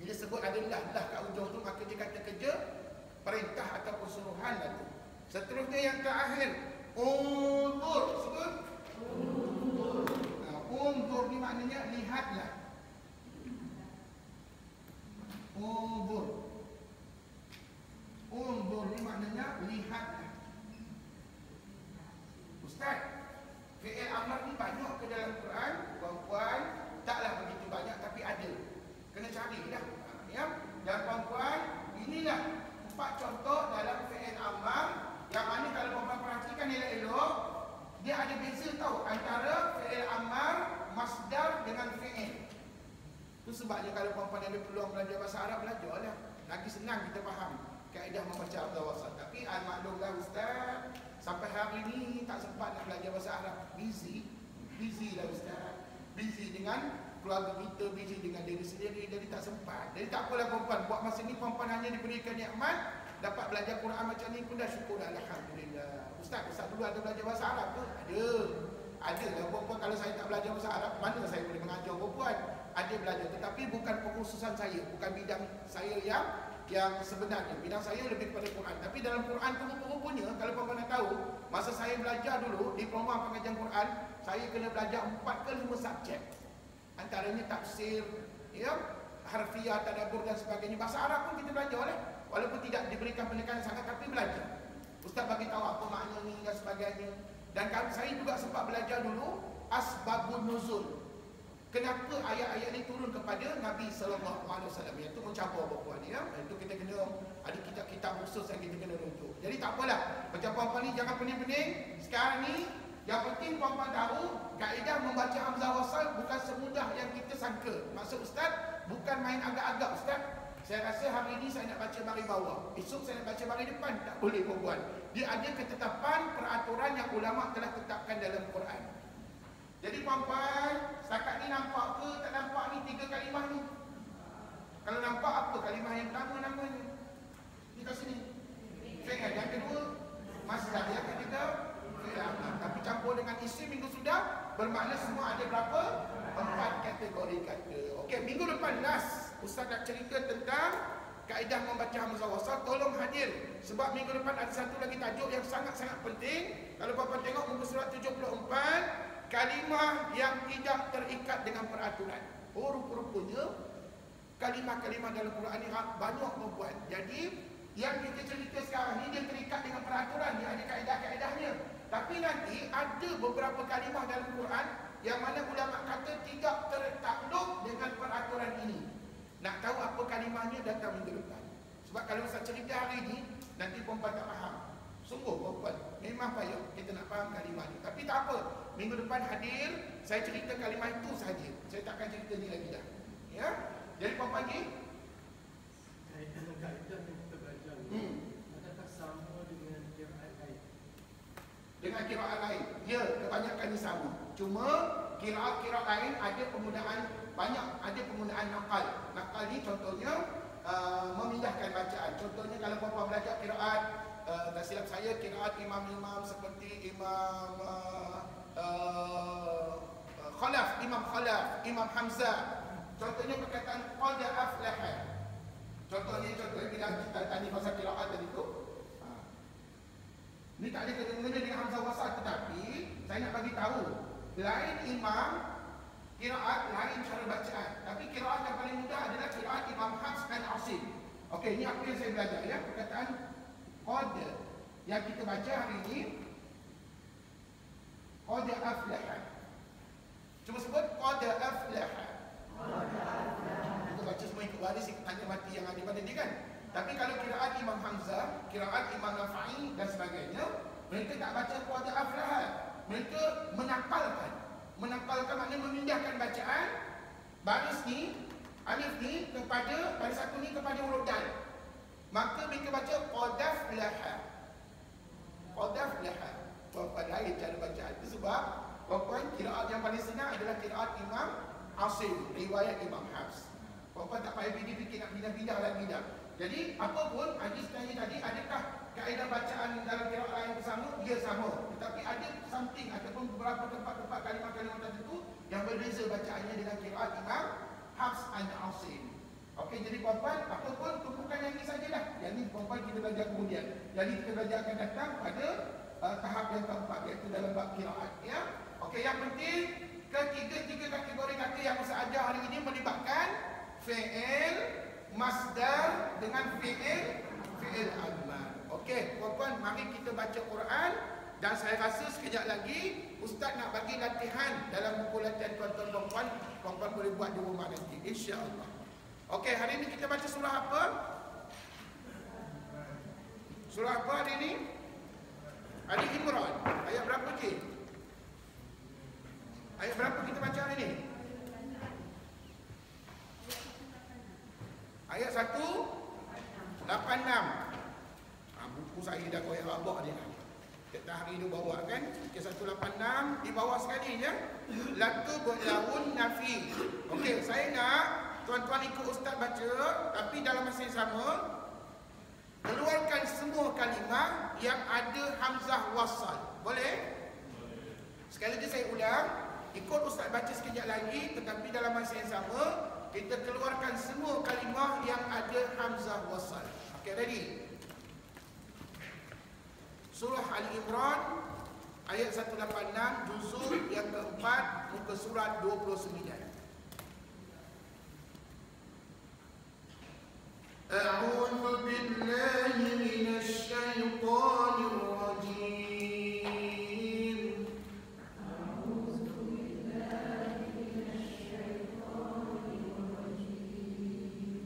Bila sebut ada lah kat ujung tu, maka dia kata kerja perintah ataupun suruhan lah tu. Seterusnya yang terakhir, unzur. Sebut unzur. Unzur ni maknanya lihatlah. Unzur. Unzur ni maknanya lihatlah. Ustaz, fi'il amr ni banyak ke dalam Quran? Puan-puan, taklah begitu banyak tapi ada. Kena cari dah. Ya. Dan puan-puan, inilah 4 contoh dalam fi'il amr yang mana kalau puan-puan perhatikan elok-elok, dia ada beza tau antara fi'il amr, masdar dengan fi'il. Itu sebabnya kalau puan-puan ada peluang belajar bahasa Arab, belajarlah. Lagi senang kita faham kaedah membaca hamzah wasal. Tapi maklumlah Ustaz, sampai hari ni tak sempat nak belajar bahasa Arab. Busy lah Ustaz. Busy dengan keluarga kita, busy dengan diri sendiri, jadi tak sempat. Jadi tak apalah puan-puan, buat masa ni puan-puan hanya diberikan nikmat dapat belajar Quran macam ni pun dah syukur, alhamdulillah. Ustaz dulu ada belajar bahasa Arab ke? Ada lah puan-puan. Kalau saya tak belajar bahasa Arab, mana saya boleh mengajar puan-puan? Ada belajar, tetapi bukan pengkhususan saya, bukan bidang saya yang sebenarnya. Bidang saya lebih kepada Quran. Tapi dalam Quran tu rupa-rupanya, kalau puan-puan nak tahu, masa saya belajar dulu diploma pengajian Quran, saya kena belajar 4 ke 5 subjek. Antaranya tafsir, ya, harfiah, tadabbur dan sebagainya. Bahasa Arab pun kita belajar lah, walaupun tidak diberikan penekanan sangat, tapi belajar. Ustaz bagi tahu apa makna ni dan sebagainya. Dan saya juga sempat belajar dulu asbabun nuzul. Kenapa ayat-ayat ini turun kepada Nabi SAW? Itu mencabar puan-puan, ya. Itu kita kena ada kitab-kitab khusus yang kita kena rujuk. Jadi tak apalah, macam puan-puan ni jangan pening-pening. Sekarang ni yang penting puan-puan tahu kaedah membaca hamzah wasal bukan semudah yang kita sangka. Maksud Ustaz bukan main agak-agak Ustaz. Saya rasa hari ini saya nak baca baris bawah, esok saya nak baca baris depan. Tak boleh puan-puan. Dia ada ketetapan peraturan yang ulama telah tetapkan dalam Quran. Jadi puan-puan, setakat ni nampak ke tak nampak ni 3 kalimah ni? Kalau nampak apa kalimah yang pertama namanya? Ni kat sini. Fi'il. Yang kedua masdar. Yang ketiga fi'il amr. Tapi campur dengan isim minggu sudah bermakna semua ada berapa? 4 kategori kata. Okey, minggu depan last Ustaz nak cerita tentang kaedah membaca hamzah wasal. Tolong hadir sebab minggu depan ada satu lagi tajuk yang sangat-sangat penting. Kalau puan-puan tengok muka surat 74, kalimah yang tidak terikat dengan peraturan. Oh, rupa-rupanya kalimah-kalimah dalam Quran ni banyak membuat. Jadi yang kita cerita sekarang ni dia terikat dengan peraturan, dia ada kaedah-kaedahnya. Tapi nanti ada beberapa kalimah dalam Quran yang mana ulama kata tidak tertakluk dengan peraturan ini. Nak tahu apa kalimahnya, datang minggu depan. Sebab kalau Ustaz cerita hari ni, nanti perempuan tak faham. Sungguh perempuan, memang payah kita nak faham kalimah ni. Tapi tak apa, minggu depan hadir, saya cerita kalimah itu sahaja. Saya takkan cerita ni lagi dah. Ya? Jadi perempuan ni kaedah yang kita belajar ni, adakah sama dengan qiraat lain? dengan qiraat lain? Ya, kebanyakannya sama. Cuma qiraat-qiraat lain ada penggunaan banyak, ada penggunaan naqal. Naqal ni contohnya memindahkan bacaan. Contohnya kalau puan-puan belajar qiraat, tak silap saya qiraat imam-imam seperti Imam Khalaf, Imam Hamzah. Contohnya perkataan qad aflaha. Contohnya bila kita tanya pasal qiraat tadi tu. Ni tak ada kena-mengena dengan hamzah wasal, tetapi saya nak bagi tahu lain imam qiraat, lain cara bacaan. Tapi qiraat yang paling mudah adalah qiraat Imam Hafs dan Asim. Okey, ini apa yang saya belajar ya, perkataan qad yang kita baca hari ini qad aflaha. Cuma sebut qad aflaha. Kita baca semua ikut baris, ikut tanya mati yang ada pada dia kan. Tapi kalau qiraat Imam Hamzah, qiraat Imam Nafa'i dan sebagainya, mereka tak baca qad aflaha. Mereka menapalkan maknanya memindahkan bacaan baris ni, alif ni kepada baris satu ni kepada huruf dal. Maka mereka baca qad aflaha. Qad aflaha. Puan-puan lain cara bacaan. Itu sebab puan-puan qiraat yang paling senang adalah qiraat Imam Asim, riwayat Imam Hafs. Puan-puan tak payah fikir nak pindah-pindah lagi dah. Jadi apa pun hadis tanya tadi, adakah kaedah bacaan dalam qiraat yang bersama? Dia sama. Tetapi ada something ataupun beberapa tempat-tempat kalimah-kalimah tertentu yang berbeza bacaannya dengan qiraat Imam Hafs dan Asim. Okey, jadi puan-puan, apa pun tumpukan yang ini sajalah. Yang ini puan-puan kita belajar kemudian. Jadi kita belajar akan datang pada tahap yang keempat, iaitu dalam bab qiraat, ya. Okey, yang penting ketiga kategori kata yang saya ajar hari ini melibatkan fi'il, masdar dengan fi'il amar. Okey, puan-puan, mari kita baca Quran dan saya rasa sekejap lagi Ustaz nak bagi latihan dalam buku latihan tuan-tuan puan-puan. Puan-puan boleh buat di rumah nanti, insya-Allah. Okey, hari ini kita baca surah apa? Surah apa hari ini? Ali Imran. Ayat berapa, Cik? Ayat berapa kita baca hari ini? Ayat 186. Buku saya dah koyak rabak dia. Kita hari ini bawa kan? Ayat 186 di bawah sekali ya. Latu berlaun nafi. Okey, saya nak tuan-tuan ikut Ustaz baca, tapi dalam masa yang sama keluarkan semua kalimah yang ada hamzah wasal. Boleh? Sekali lagi saya ulang, ikut Ustaz baca sekejap lagi, tetapi dalam masa yang sama kita keluarkan semua kalimah yang ada hamzah wasal. Okey, ready? Surah Ali Imran ayat 186, juzuk yang keempat, muka surat 29. أعوذ بالله من الشيطان الرجيم أعوذ بالله من الشيطان الرجيم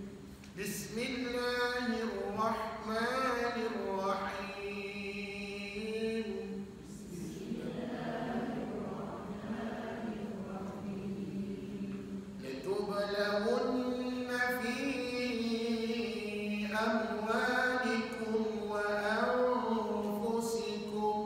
بسم الله الرحمن الرحيم بسم الله الرحمن الرحيم لتبلغن في أموالكم وأنفسكم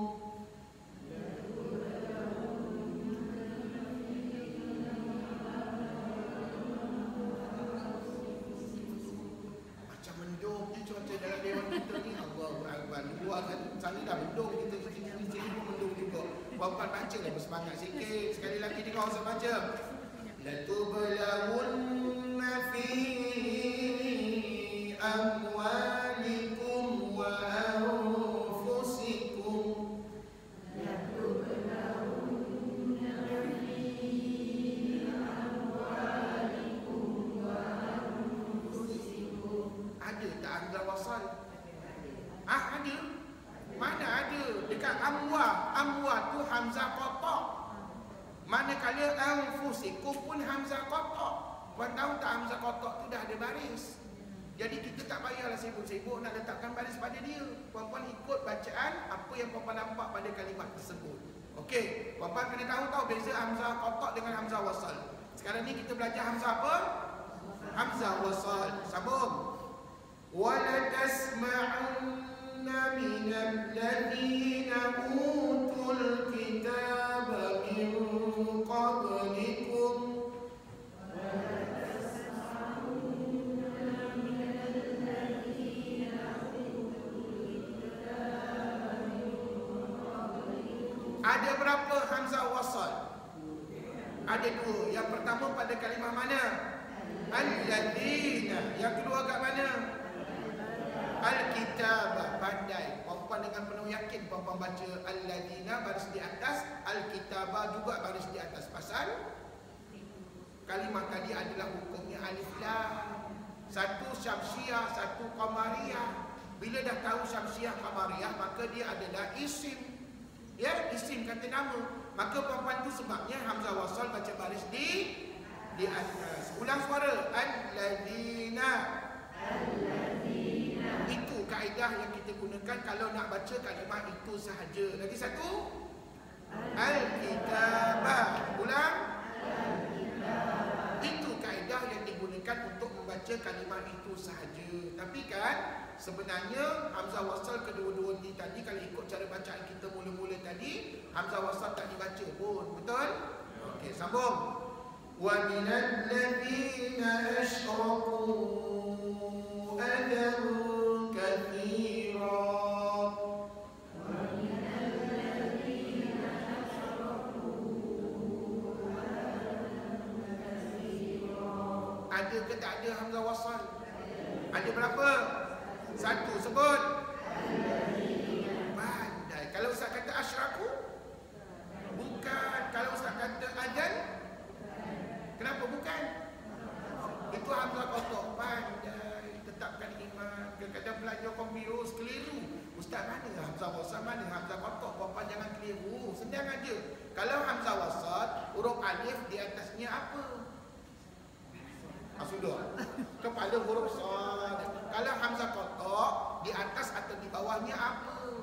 macam mendung ni cuaca dalam dewan kita ni. Allahu Akbar. Luar kan sana dah mendung, kita sini pun mendung juga. Puan-puan baca lah bersemangat sikit. Sekali lagi ni kau usah baca. Latublawunna fi amwalikum wa anfusikum. Ada tak hamzah wasal? Ada? Mana ada? Dekat amwa tu hamzah qatar. Manakala anfusikum pun hamzah qatar. Puan tahu tak hamzah qatar tu dah ada baris. Jadi kita tak payahlah sibuk-sibuk nak letakkan baris pada dia. Puan-puan ikut bacaan apa yang puan-puan nampak pada kalimat tersebut. Okey, puan-puan kena tahu beza hamzah qatar dengan hamzah wasal. Sekarang ni kita belajar hamzah apa? Hamzah wasal. Sambung. Wala tasma'unna minal ladzina utul kitaba min qablikum. Ada berapa hamzah wasal? Ada dua. Yang pertama pada kalimah mana? Al-ladzina. Yang kedua kat mana? Al-kitabah. Pandai. Puan-puan dengan penuh yakin puan-puan baca al-ladzina baris di atas, al-kitabah juga baris di atas. Pasal kalimah tadi adalah hukumnya alif lam. Satu syamsiah, satu qamariyah. Bila dah tahu syamsiah qamariyah, maka dia adalah isim. Ya, isim kata nama. Maka puan-puan tu sebabnya hamzah wasal baca baris di atas. Ulang suara. Al-ladzina. Itu kaedah yang kita gunakan kalau nak baca kalimah itu sahaja. Lagi satu. Al-kitabah. Ulang. Itu kaedah yang digunakan untuk membaca kalimah itu sahaja. Tapi kan sebenarnya hamzah wasal kedua-dua ni tadi, kalau ikut cara bacaan kita mula-mula tadi, hamzah wasal tak dibaca pun. Betul? Okey, sambung. ومن الذين أشركوا أذى كثيرا Ada ke tak ada hamzah wasal? Ada berapa? Satu, sebut. Pandai. Kalau Ustaz kata asyraku? Bukan. Kalau Ustaz kata adan? Kenapa bukan? Itu hamzah kotak. Pandai. Tetapkan iman. Kadang-kadang belajar komputer keliru. Ustaz mana hamzah wasal, mana hamzah kotak? Puan-puan jangan keliru. Senang aja. Kalau hamzah wasal, huruf alif di atasnya apa? Sudah. Kepala huruf sad. Kalau hamzah kotak, di atas atau di bawahnya apa?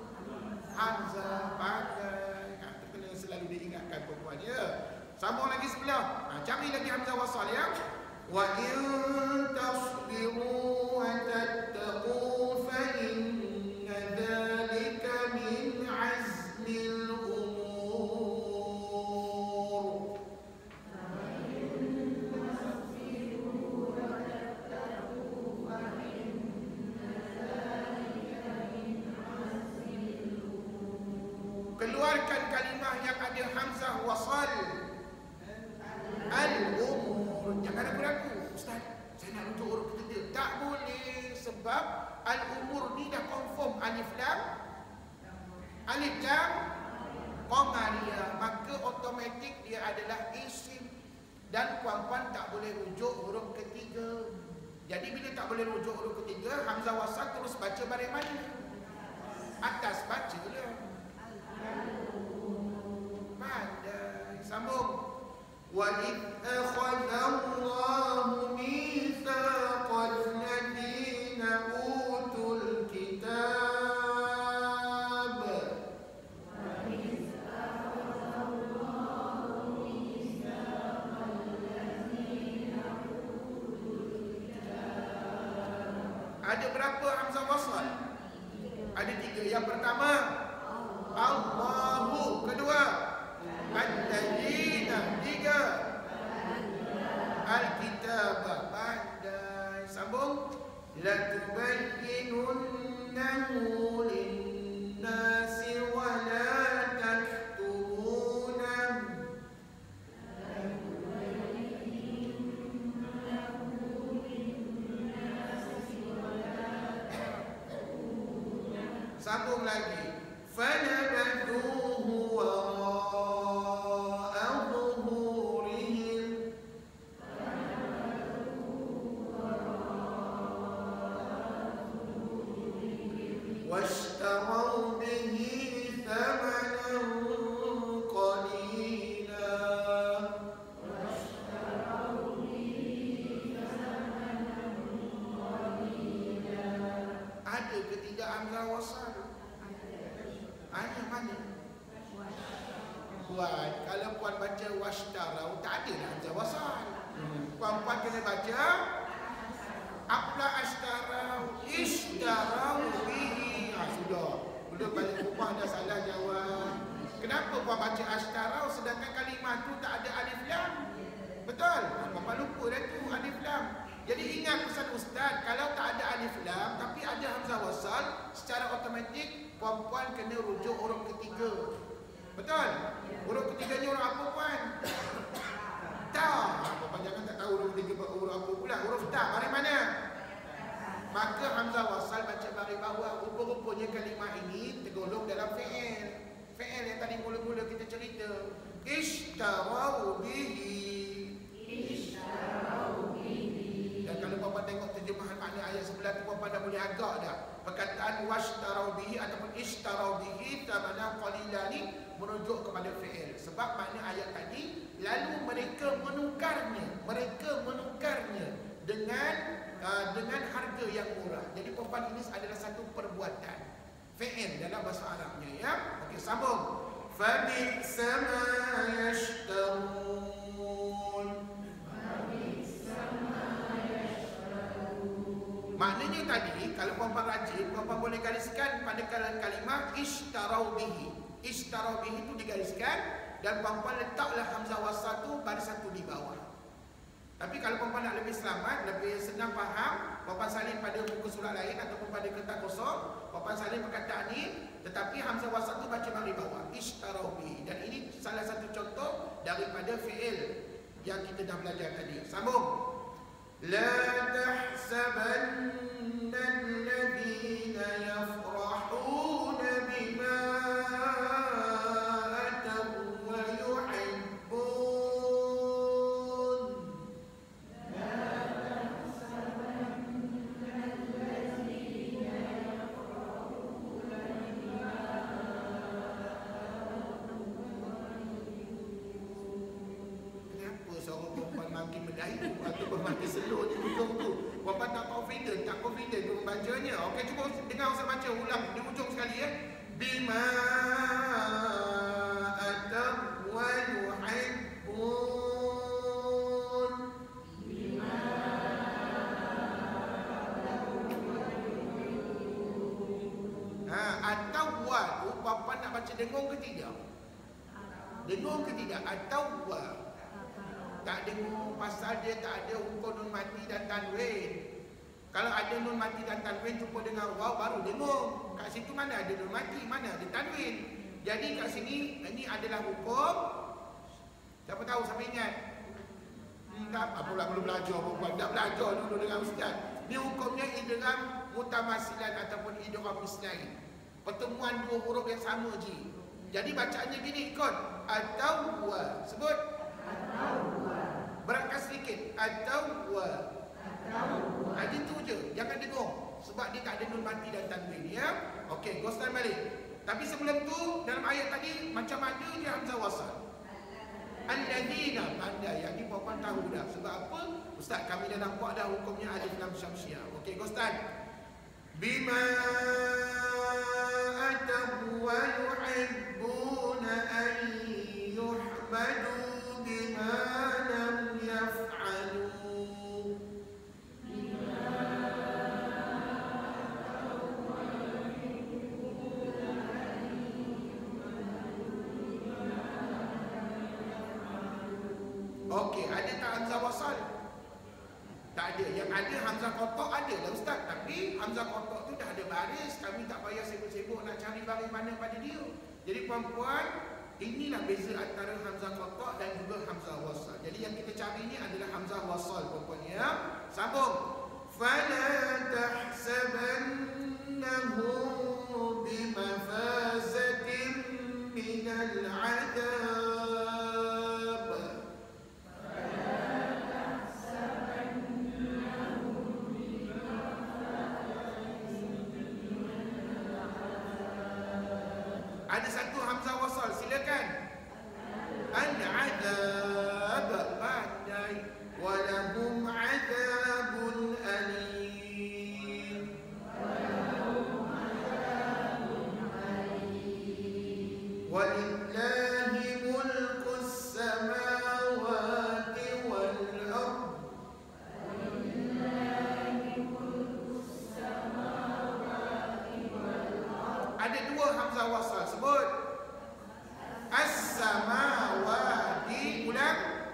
Hamzah. Pandai. Itu kena selalu diingatkan perempuan ya. Sambung lagi sebelah. Cari lagi hamzah wasal ya. Wa in tasbiru wa tattaqu fa inna dhalika min azmil umur. Keluarkan kalimah yang ada hamzah wasal. Al-umur. Jangan ragu-ragu. Ustaz, saya nak rujuk huruf ketiga. Tak boleh. Sebab al-umur ni dah confirm alif lam. Alif lam qamariyah. Maka automatik dia adalah isim. Dan puan-puan tak boleh rujuk huruf ketiga. Jadi bila tak boleh rujuk huruf ketiga, hamzah wasal terus baca baris mana? Atas baca lah. Pandai. Sambung. وَإِذْ أَخَذَ اللَّهُ مِيثَاقَ الَّذِينَ أُوتُوا الْكِتَابَ Ada berapa hamzah wasal? Ada 3. Yang pertama Allahu. Kedua Al-Ladina. 3 Al-Kitab. Pandai. Sambung. Latubayyinunnahu lin-nasi wa la taktumunah. Sambung lagi. Fanabadhuhu wara'a zuhurihim. Washtarau bihi thamanan qalila. Ada ke tidak hamzah wasal? Ada mana? Puan, kalau puan baca washtarau, tak ada hamzah wasal. Puan-puan kena baca Apla ashtarau, ishtarau bihi. Sudah. Belum balik rumah dah salah jawab. Kenapa puan baca ashtarau sedangkan kalimah tu tak ada alif lam? Betul? Puan lupa dah tu alif lam. Jadi ingat pesan ustaz, kalau tak ada alif lam tapi ada hamzah wasal, secara automatik puan-puan kena rujuk huruf ketiga. Betul? Huruf ketiganya huruf apa puan? Ta. Puan jangan tak tahu huruf ketiga huruf apa pula. Huruf ta. Baris mana? Maka hamzah wasal baca baris bawah. Rupa-rupanya kalimah ini tergolong dalam fi'il. Fi'il yang tadi mula-mula kita cerita. Ishtarau bihi. Ishtarau bihi. Dan kalau puan tengok terjemahan makna ayat sebelah tu, puan dah boleh agak dah. Perkataan washtarau bihi ataupun ishtarau bihi thamanan qalila ni merujuk kepada fi'il. Sebab makna ayat tadi, lalu mereka menukarnya dengan harga yang murah. Jadi perempuan ini adalah satu perbuatan fi'il dalam bahasa Arabnya ya. Okey, sambung. Fa bi'sa ma yashtarun. Maknanya tadi kalau perempuan rajin, perempuan boleh gariskan pada kalimah ishtarau bihi. Ishtarau bihi itu digariskan dan perempuan letaklah hamzah wasal tu baris satu di bawah. Tapi kalau perempuan nak lebih selamat, lebih senang faham, perempuan salin pada muka surat lain ataupun pada kertas kosong, perempuan salin perkataan ni, tetapi hamzah wasal tu baca mari bawah, ishtarabi. Dan ini salah satu contoh daripada fi'il yang kita dah belajar tadi. Sambung. La tahsabanna alladhina yafrahuna bima ataw wa yuhibbun. Kenapa seorang perempuan makin Melayu ataupun makin slow di hujung tu? Perempuan tak confident tu membacanya. Okey, cuba dengar saya baca ulang di hujung sekali ya. Bima ataw wa yuhibbun. Atau wa tu perempuan nak baca dengung ke tidak? Dengung ke tidak? Atau wa? Tak dengung pasal dia tak ada hukum nun mati dan tanwin. Kalau ada nun mati dan tanwin jumpa dengan waw baru dengung. Kat situ mana ada nun mati, mana ada tanwin. Jadi kat sini ini adalah hukum. Siapa tahu, siapa ingat? Tak apalah, belum belajar perempuan. Tak belajar dulu dengan ustaz. Ni hukumnya idgham mutamasilan ataupun idgham musnain. Pertemuan dua huruf yang sama je. Jadi bacaannya gini ikut. Atau wa. Sebut. Berangkat sedikit. Atau wa. Jadi tu je. Jangan dengung. Sebab dia tak ada nun mati dan tanwin ya. Okey, ghostan balik. Tapi sebelum tu dalam ayat tadi macam mana je hamzah wasal. Alladzina, pandai. Yang ni puan tahu dah. Sebab apa? Ustaz kami dah nampak dah hukumnya alif lam syamsiah. Okey, ghostan. Bima atahu wa yuhibbuna an yuhmadu bima lam yaf'alu. Okey, ada tak hamzah wasal? Tak ada. Yang ada hamzah kotak ada lah ustaz. Tapi hamzah kotak tu dah ada baris. Kami tak payah sibuk-sibuk nak cari baris mana pada dia. Jadi puan-puan, inilah beza antara hamzah kotak dan juga hamzah wasal. Jadi yang kita cari ni adalah hamzah wasal puan-puan ya. Sambung. Fala tahsabannahu bimafazatin minal adab. Ada satu hamzah wasal, silakan. Al-adab, pandai. Walahum adabun alim. Walillahi mulkus samawati wal ardh. Ada dua hamzah wasal, sebut. As-samawati, ulang.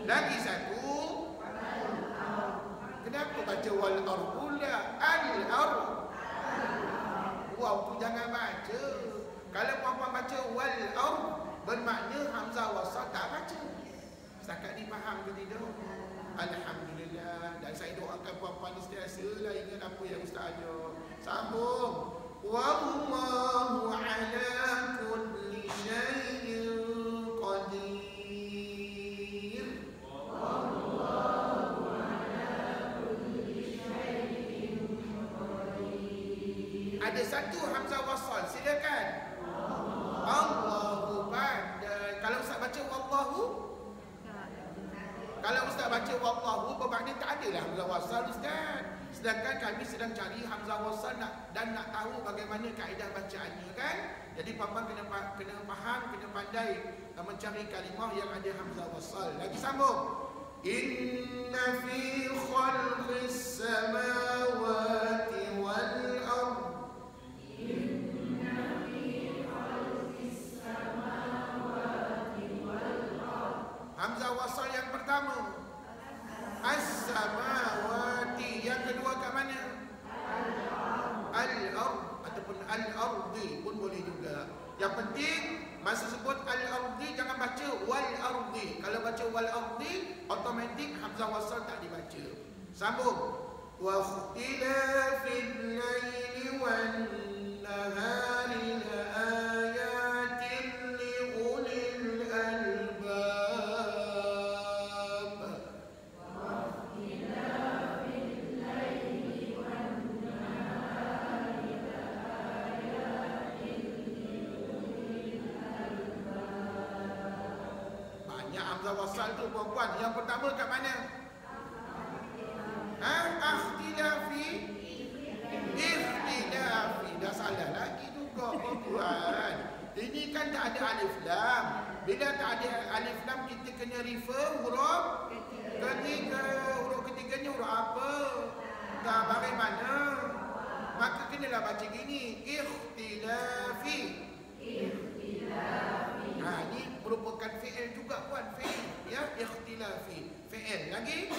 Lagi satu. Kenapa baca wal ardh pula? Al-ardh. Wow, tu jangan baca. Kalau puan-puan baca wal ardh, bermakna hamzah wasal tak baca. Setakat ni faham ke tidak? Alhamdulillah. Dan saya doakan puan-puan ni sentiasa lah ingat apa yang ustaz ajar. Sambung. Wallahu ala kulli syai'in qadir. Wallahu ala kulli syai'in qadir. Ada satu hamzah wasal, silakan. Allahu pandai. Kalau ustaz baca wallahu, kalau ustaz baca wallahu bermakna tak adalah hamzah wasal ustaz. Sedangkan kami sedang cari hamzah wasal dan nak tahu bagaimana kaedah bacaannya kan. Jadi puan-puan kena faham, kena pandai mencari kalimah yang ada hamzah wasal. Lagi sambung. Inna fi khalqis samawati wal ardh. Inna fi khalqis samawati wal ardh. Hamzah wasal masa sebut al-ardi jangan baca wal ardi. Kalau baca wal ardi, automatik hamzah wasal tak dibaca. Sambung. Wa ikhtilafil laili wan nahari la ayatin li ulil albab. Banyak hamzah wasal tu puan-puan. Yang pertama kat mana? Ikhtilafi. Dah salah lagi juga puan-puan. Ini kan tak ada alif lam. Bila tak ada alif lam, kita kena refer huruf ketiga. Huruf ketiganya huruf apa? Tak bagaimana? Maka kenalah baca gini. Ikhtilafi. Ini merupakan fi'il juga puan. Fi'il. Ya, ikhtilafi. Fi'il. Lagi?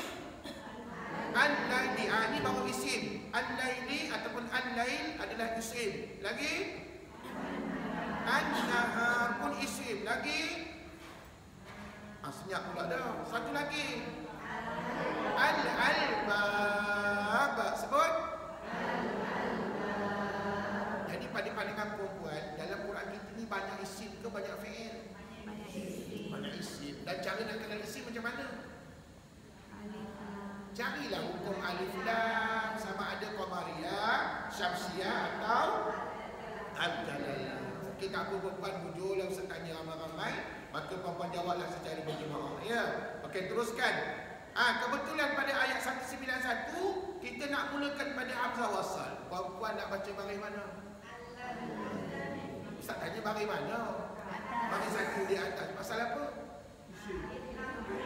Al-laili. Ini baru isim. Al-laili ataupun al-lail adalah isim. Lagi? An-nahar pun isim. Lagi? Senyap pula dah. Satu lagi. Al-albab. Sebut? Jadi pada pandangan perempuan, dalam Quran kita ni banyak isim ke banyak fi'il? Banyak isim. Dan cara nak kenal isim macam mana? Carilah hukum alif lam, sama ada qamariyah, syamsiyah atau al-jalalah. Kita apa perempuan bujur lah Ustaz tanya ramai-ramai, maka perempuan jawablah secara berjemaah. Ya. Okey, teruskan. Kebetulan pada ayat 191 kita nak mulakan pada hamzah wasal. Perempuan nak baca baris mana? Ustaz tanya baris mana? Baris satu di atas. Pasal apa?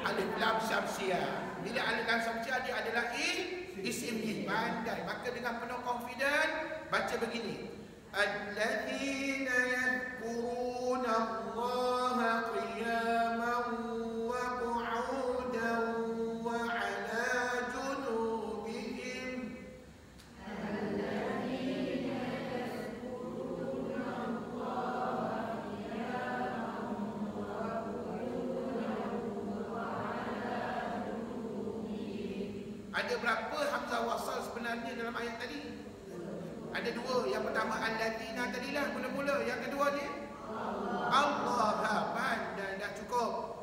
Alif lam syamsiyah. Bila alif lam syamsiyah dia adalah isim pandai. Maka dengan penuh confident baca begini. Alladzina yadhkuruna Allaha qiyaman wa qu'udan wa 'ala junubihim. Ada berapa hamzah wasal sebenarnya dalam ayat tadi? Ada dua. Yang pertama alladzina tadilah mula-mula. Yang kedua ni Allah. Pandai dah cukup.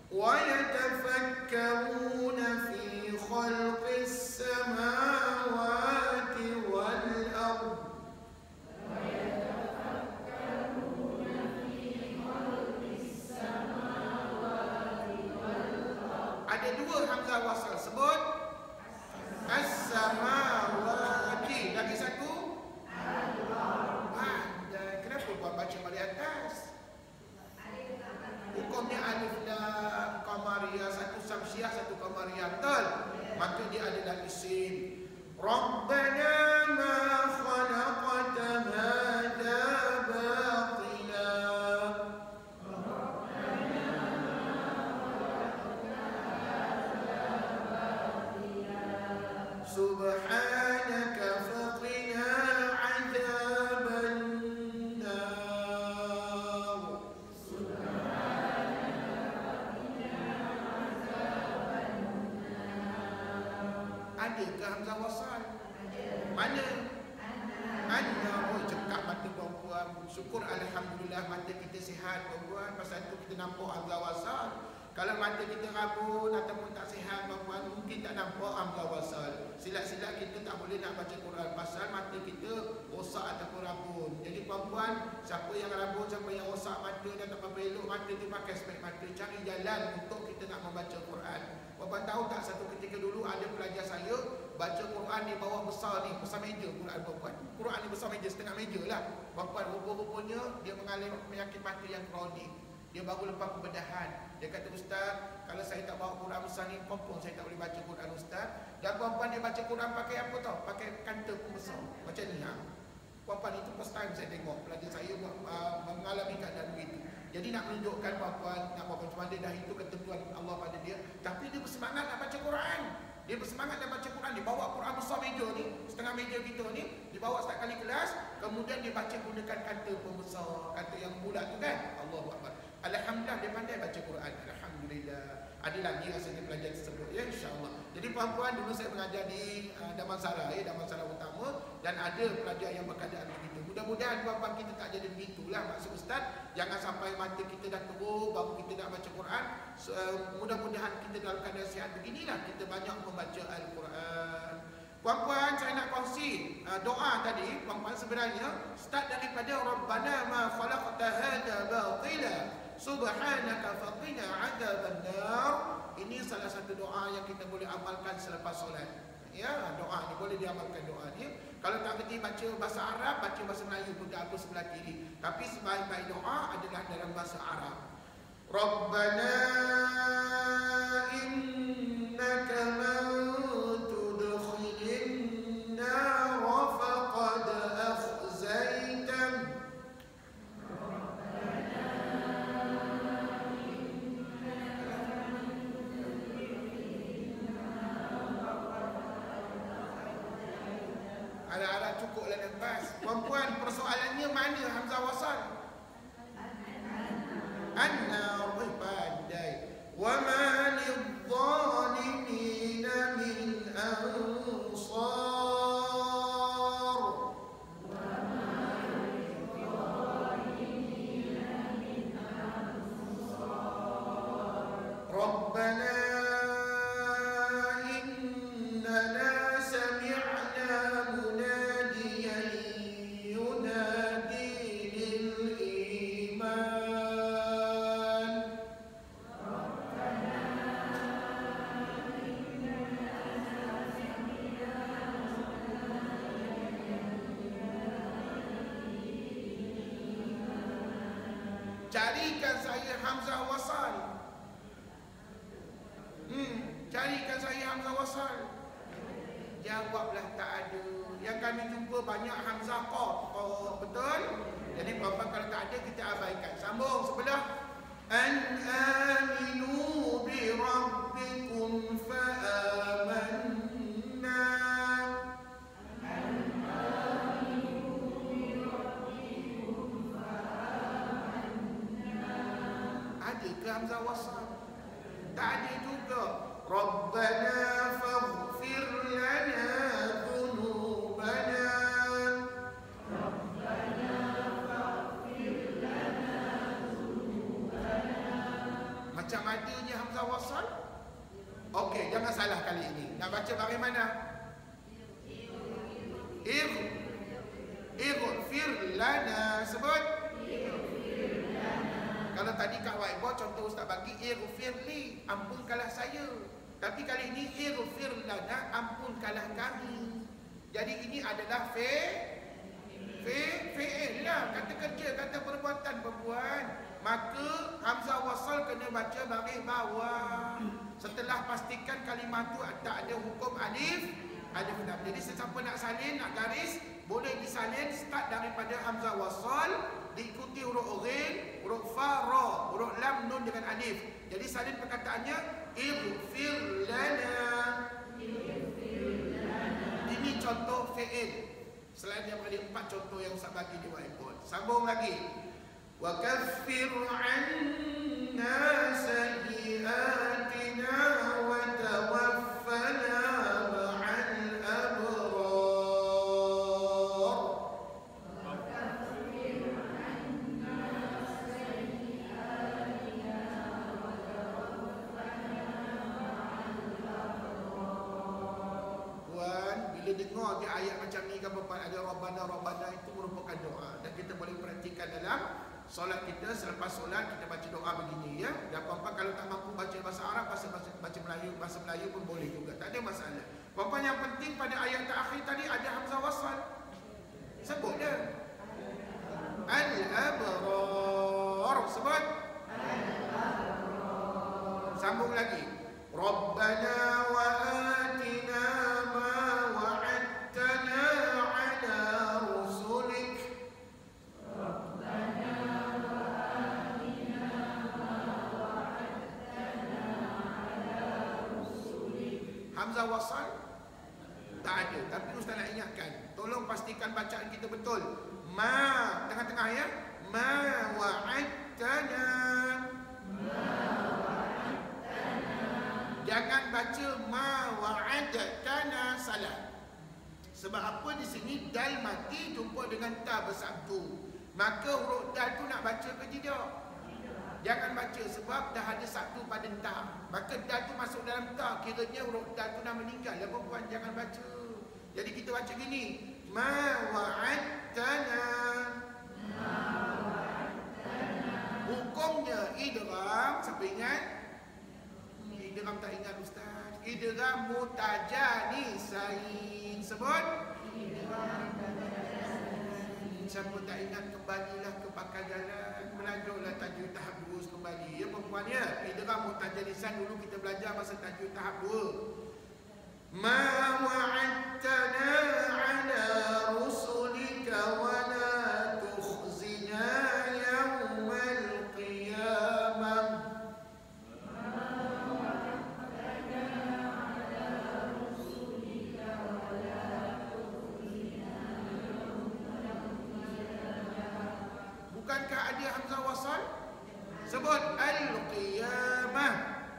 Wa yatafakkaruna fi khalqis samawati wal ardh. Ada dua hamzah wasal. Sebut as-samawati. Lagi satu kenapa buat baca balik atas? Hukumnya alif lam qamariyah, satu samsiyah, satu qamariyah. Betul? Maka dia adalah isim. Rabbana ma khalaqta hadza batila. Subhanaka faqina adzaban nar. Adakah hamzah wasal? Mana? Anna. Oh, cekak mata perempuan. Syukur alhamdulillah mata kita sihat perempuan. Pasal tu kita nampak hamzah wasal. Kalau mata kita rabun ataupun tak sihat perempuan, mungkin tak nampak hamzah wasal. Silap-silap kita tak boleh nak baca Quran pasal mata kita rosak ataupun rabun. Jadi perempuan, siapa yang rabun, siapa yang rosak mata dan tak apa elok mata tu, pakai spek mata. Cari jalan untuk kita nak membaca Quran. Perempuan tahu tak, satu ketika dulu ada pelajar saya baca Quran di bawah besar ni, besar meja Quran perempuan. Quran ni besar meja, setengah meja lah. Perempuan rupa-rupanya dia mengalami penyakit mata yang kronik. Dia baru lepas pembedahan. Dia kata, Ustaz, kalau saya tak bawa Quran besar ni, confirm saya tak boleh baca Quran Ustaz. Dan perempuan dia baca Quran pakai apa tau? Pakai kanta pun besar. Macam ni ha. Perempuan itu first time saya tengok pelajar saya mengalami keadaan begitu. Jadi nak menunjukkan perempuan, nak buat macam mana dah itu ketentuan Allah pada dia. Tapi dia bersemangat nak baca Quran. Dia bersemangat dan baca Quran. Dia bawa Quran besar meja ni, setengah meja kita ni, dibawa setiap kali kelas. Kemudian dia baca gunakan kata pembesar, kata yang bulat tu kan. Allahu Akbar. Alhamdulillah dia pandai baca Quran. Alhamdulillah. Ada lagi rasanya pelajar tersebut ya, insya-Allah. Jadi puan-puan, dulu saya mengajar di Damansara, Damansara Utama, dan ada pelajar yang berkeadaan begitu. Mudah-mudahan puan-puan kita tak jadi begitulah maksud ustaz. Jangan sampai mata kita dah teruk baru kita nak baca Quran. Mudah-mudahan kita dalam keadaan sihat beginilah kita banyak membaca Al-Quran. Puan-puan, saya nak kongsi doa tadi. Puan-puan, sebenarnya start daripada Rabbana ma khalaqta hadza batila subhanaka faqina adzabannar. Ini salah satu doa yang kita boleh amalkan selepas solat. Ya, doa ni boleh diamalkan doa ni. Kalau tak kerti baca bahasa Arab, baca bahasa Melayu pun tak apa sebelah kiri. Tapi sebaik-baik doa adalah dalam bahasa Arab. Rabbana innaka man tudkhilin nar faqad akhzaitan. Ada cukuplah nafas. Puan-puan, persoalannya mana hamzah wasal? An-nar, pandai. Wa ma lidh-dhalimin min ansar. Rabbana carikan saya hamzah wasal. Carikan saya hamzah wasal. Jawablah tak ada. Yang kami jumpa banyak hamzah qaf. Betul? Jadi puan-puan, kalau tak ada kita abaikan. Sambung sebelah. An aminu bi rabbikum fa amanna. Ada ke hamzah wasal? Tak ada juga. Rabbana faghfir lana dhunubana. Rabbana faghfir lana dhunubana. Macam adanya hamzah wasal? Okey, jangan salah kali ini. Nak baca bagaimana? Ighfir lana. Sebut. Kalau tadi kat whiteboard contoh ustaz bagi ighfirli, ampunkanlah saya. Tapi kali ini ighfir lana, ampunkanlah kami. Jadi ini adalah fi'il lah, kata kerja, kata perbuatan perempuan. Maka hamzah wasal kena baca baris bawah. Setelah pastikan kalimah tu tak ada hukum alif lam. Jadi sesiapa nak salin, nak garis, boleh disalin start daripada hamzah wasal, diikuti huruf ghain, huruf fa, ra, huruf lam, nun dengan alif. Jadi salin perkataannya ighfir lana. Ini contoh fi'il. Selain daripada 4 contoh yang saya bagi di whiteboard. Sambung lagi. Wa kaffir 'anna sayyi'atina wa tawaffana ma'al abrar. Bila dengar je ayat macam ni kan puan, ada Rabbana itu merupakan doa dan kita boleh praktikkan dalam solat kita. Selepas solat kita baca doa begini ya. Dan puan-puan kalau tak mampu baca bahasa Arab, baca Melayu, bahasa Melayu pun boleh juga, tak ada masalah. Puan-puan, yang penting pada ayat terakhir tadi ada hamzah wasal. Sebut dia. Al-abrar. Sebut. Al-abrar. Sambung lagi. Rabbana wa atina ma wa'adtana ala rusulik. Rabbana wa atina ma wa'adtana ala rusulik. Hamzah wasal tak ada. Tapi ustaz nak ingatkan, tolong pastikan bacaan kita betul. Ma tengah-tengah ya. Ma wa'adtana. Jangan baca ma wa'adtana salah. Sebab apa di sini dal mati jumpa dengan ta bersatu. Maka huruf dal tu nak baca ke tidak? Jangan baca sebab dah ada satu pada ta. Maka dal tu masuk dalam ta, kiranya huruf dal tu dah meninggal. Ya puan, jangan baca. Jadi kita baca gini. Ma wa'adtana. Hukumnya idgham, siapa ingat? Idgham tak ingat ustaz. Idgham mutajanisain. Sebut. Siapa tak ingat, kembalilah ke pakar jalan, belajarlah tajwid tahap 2 kembali. Ya perempuan ya. Idgham mutajanisain dulu kita belajar masa tajwid tahap 2. Ma wa'adtana ala rusulika wa la tukhzina yawmal qiyamah. Bukankah ada hamzah wasal? Sebut al-qiyamah.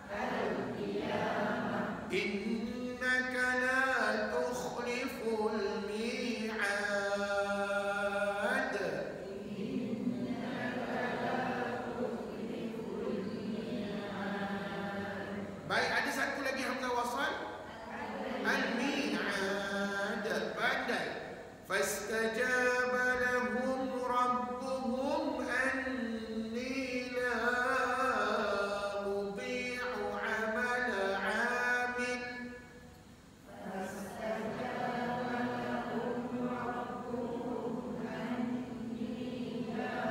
Al-qiyamah. Innaka la tukhliful mi'ad. Innaka la tukhliful mi'ad. Baik, ada satu lagi hamzah wasal. Al-mi'ad. Pandai. Fastajaba lahum rabbuhum anni la udhi'u amala 'amil. Fastajaba lahum rabbuhum anni la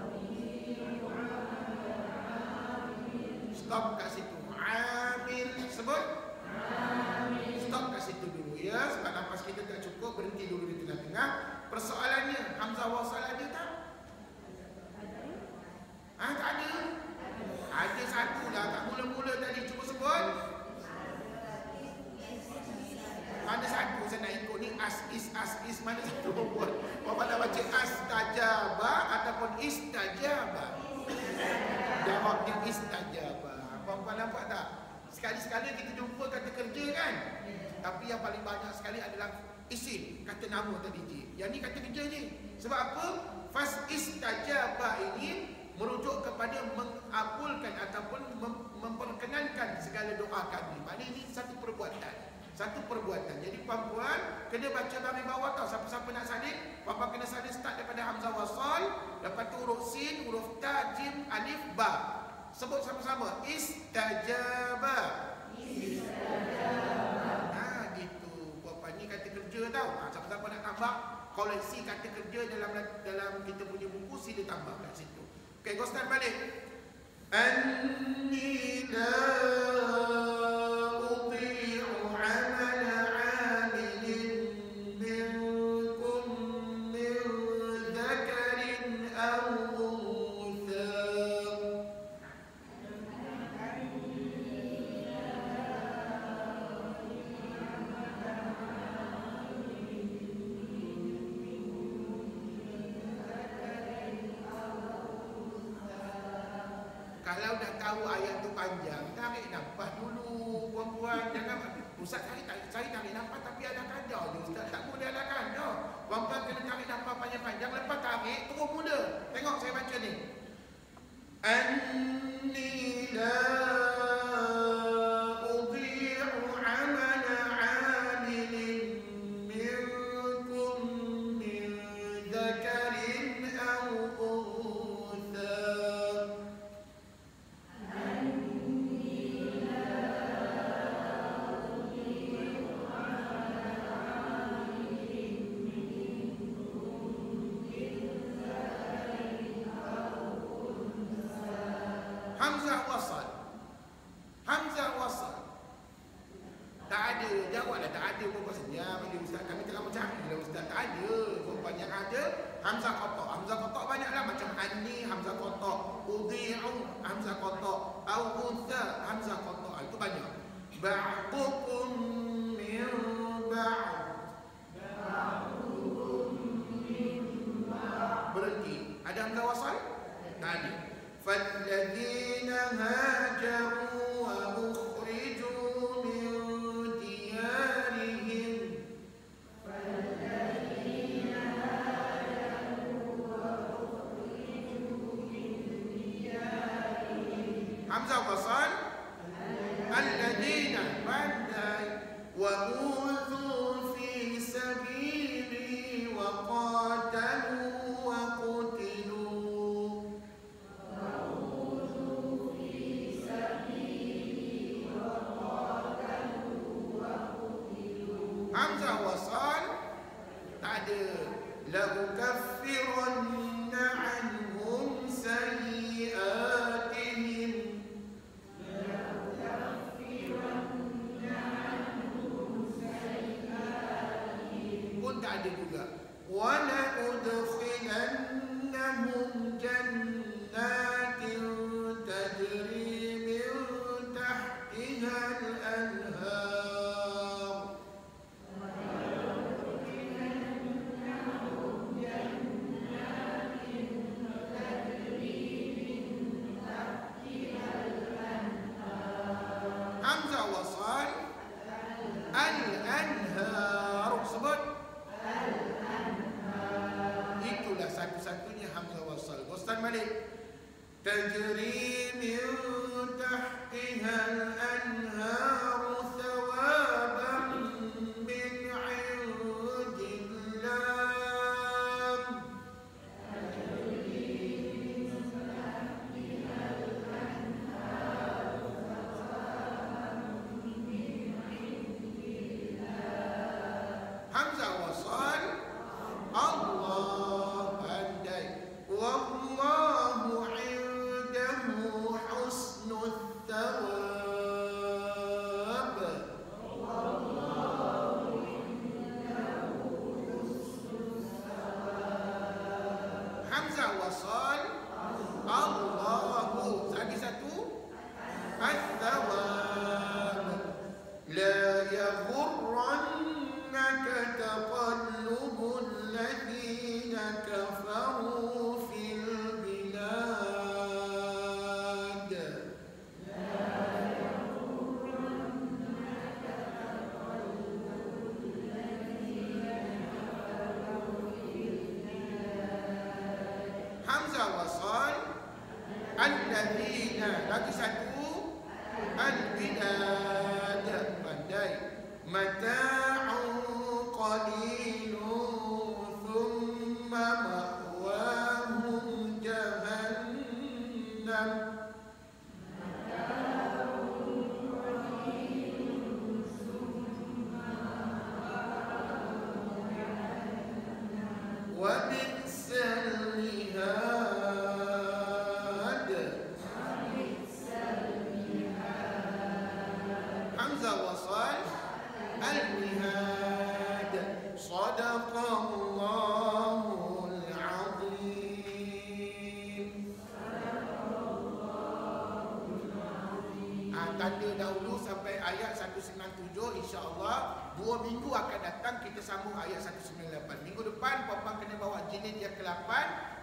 udhi'u amala 'amil. Stop kat situ. Amil. Sebut. Stop kat situ dulu ya, sebab nafas kita tak cukup, berhenti dulu di tengah-tengah. Persoalannya, hamzah wasal ada tak? Tak ada. Ada satu lah kat mula-mula tadi, cuba sebut. Mana satu saya nak ikut ni? As is mana satu buat? Bapak nak baca astajaba ataupun istajaba? Jawabnya istajaba. Puan-puan nampak tak? Sekali-sekala kita jumpa kata kerja kan? Tapi yang paling banyak sekali adalah isim, kata nama tadi je. Yang ni kata kerja je. Sebab apa? Fas istajaba ini merujuk kepada mengabulkan ataupun memperkenankan segala doa kami. Maknanya ini satu perbuatan. Satu perbuatan. Jadi puan-puan kena baca dari bawah tau. Siapa-siapa nak salin, puan-puan kena salin start daripada hamzah wasal, lepas tu huruf sin, huruf ta, jim, alif, ba. Sebut sama-sama. Istajaba. Istajaba. Gitu. Puan-puan ni kata kerja tau. Siapa-siapa nak tambah koleksi kata kerja dalam kita punya buku, sila tambah kat situ. Okey, go start balik. Anni la udhi'u amala 'amilin minkum min dhakarin aw untha. Kalau dah tahu ayat tu panjang, tarik nafas dulu puan-puan. Jangan ustaz tarik nafas tapi ada kadar je. Ustaz tak boleh ada kadar. Puan-puan kena tarik nafas panjang-panjang, lepas tarik terus mula. Tengok saya baca ni. Anni la udhi'u amala 'amilin minkum min dhakarin aw untha. Hamzah wasal. Hamzah wasal. Tak ada. Jawablah tak ada. Perempuan senyap. Ustaz kami tengah mencari lah ustaz. Tak ada. Perempuan yang ada hamzah kotak. Hamzah kotak banyaklah. Macam anni hamzah kotak. Udhi'u hamzah kotak. Au untha hamzah kotak. Itu banyak. ba'dukum min ba'd. Berhenti. Ada hamzah wasal? Tak ada. Falladzina hajaru wa ukhriju min diyarihim. Hamzah wasal. Alladzina pandai wa udhu fi sabili wa qatalu wa qutilu. Hamzah wasal tak ada. La ukaffiranna anhum sayyi'atihim. Pun tak ada juga. Wa la udkhilannahum jannatin tajri min tahtiha al-anhar. Hamzah wasal. Al-anhar. Sebut. Itulah satu-satunya hamzah wasal. Ustaz Malik. Tajri min tahtiha al-anhar thawaban min 'indillah. Hamzah wasal. Allah pandai. Wallahu 'indahu husnul thawab. Hamzah wasal. Allahu. Lagi satu. Al-thawab. La yaghurrannaka taqallubul ladzina kafaru fil bilad. Hamzah wasal. Alladzina. Lagi satu. Al-bilad. Pandai. Mata'un qalilun thumma ma'wahum jahannam. Wa bi'sal mihad. Hamzah wasal. Al-mihad. Sadaqallahul azim. Tanda dahulu sampai ayat 197. InsyaAllah 2 minggu akan datang kita sambung ayat 198. Minggu depan puan-puan kena bawa jilid yang ke-8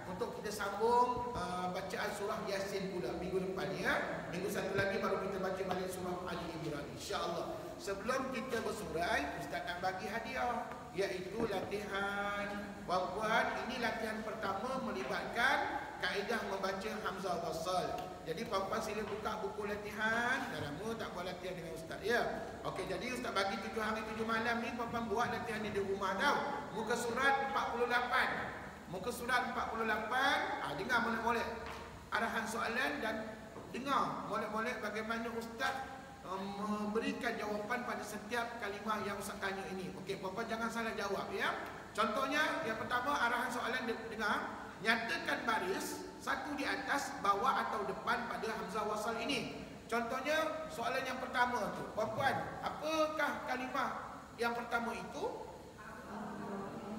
untuk kita sambung bacaan surah Yasin pula minggu depan ya. Minggu satu lagi baru kita baca balik surah Ali Imran insya-Allah. Sebelum kita bersurai, Ustaz nak bagi hadiah, iaitu latihan. Puan-puan, ini latihan pertama melibatkan kaedah membaca hamzah wasal. Jadi puan-puan sila buka buku latihan. Dah lama tak buat latihan dengan Ustaz ya. Okey, jadi Ustaz bagi 7 hari 7 malam ni puan-puan buat latihan ni di rumah tau. Muka surat 48. Muka surat 48. Dengar molek-molek arahan soalan dan dengar molek-molek bagaimana Ustaz memberikan jawapan pada setiap kalimah yang Ustaz tanya ini. Okey, puan-puan jangan salah jawab ya. Contohnya, yang pertama arahan soalan dengar, nyatakan baris satu di atas, bawah atau depan pada hamzah wasal ini. Contohnya, soalan yang pertama tu, puan-puan, apakah kalimah yang pertama itu?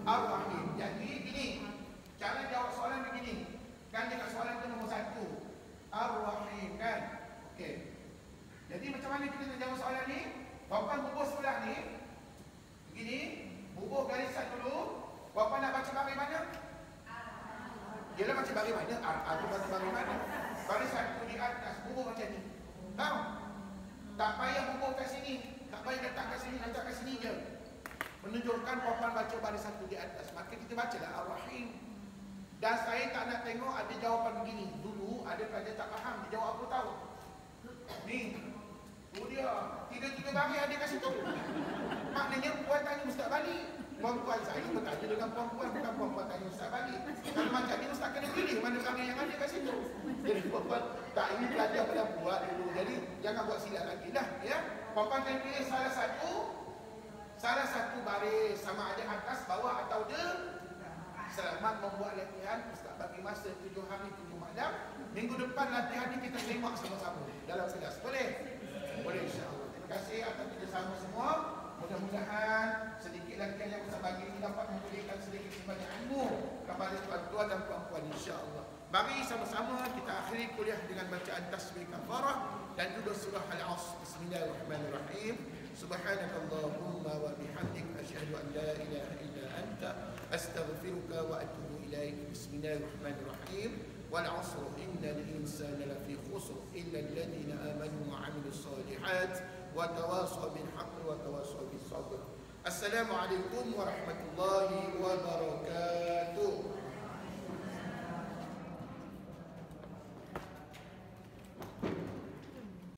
Ar-Rahim. Jadi gini, cara jawab soalan begini. Kan dekat soalan tu nombor 1. Ar-Rahim kan? Okey. Jadi macam mana kita nak jawab soalan ni? Puan-puan bubuh sebelah ni. Begini, bubuh garisan dulu. Puan-puan nak baca baris mana? Yelah baca baris mana? Aku baca baris mana? Baris satu di atas, bubuh macam ni. Tahu? Tak payah bubuh kat sini. Tak payah letak kat sini, letak kat sini je. Menunjukkan puan-puan baca baris satu di atas. Maka kita bacalah Ar-Rahim. Dan saya tak nak tengok ada jawapan begini. Dulu ada pelajar tak faham, dia jawab apa tahu? Ni, tu dia. Tiga-tiga baris ada kat situ. Maknanya puan tanya ustaz balik. Puan-puan saya bertanya dengan puan-puan, bukan puan-puan tanya ustaz balik. Kalau macam ni ustaz kena pilih mana baris yang ada kat situ. Jadi puan-puan, tak ini pelajar pada buat dulu. Jadi jangan buat silap lagi lah. Ya? Puan-puan kena pilih salah satu baris sama ada atas, bawah atau dia. Selamat membuat latihan. Ustaz bagi masa 7 hari 7 malam. Minggu depan latihan ni kita semak sama-sama dalam kelas. Boleh? Boleh insya-Allah. Terima kasih atas kerjasama semua. Mudah-mudahan sedikit latihan yang Ustaz bagi ini dapat memberikan sedikit sebanyak ilmu kepada tuan-tuan dan puan-puan insya-Allah. Mari sama-sama kita akhiri kuliah dengan bacaan tasbih kafarah dan juga surah Al-Asr. Bismillahirrahmanirrahim. Subhanakallahumma wa bihamdik asyhadu an la ilaha illa anta astaghfiruka wa atubu ilaik. Bismillahirrahmanirrahim. Wal 'asr innal insana lafi khusr illa alladhina amanu wa 'amilus solihat wa tawasaw bil haqqi wa tawasaw bis sabr. Assalamualaikum warahmatullahi wabarakatuh.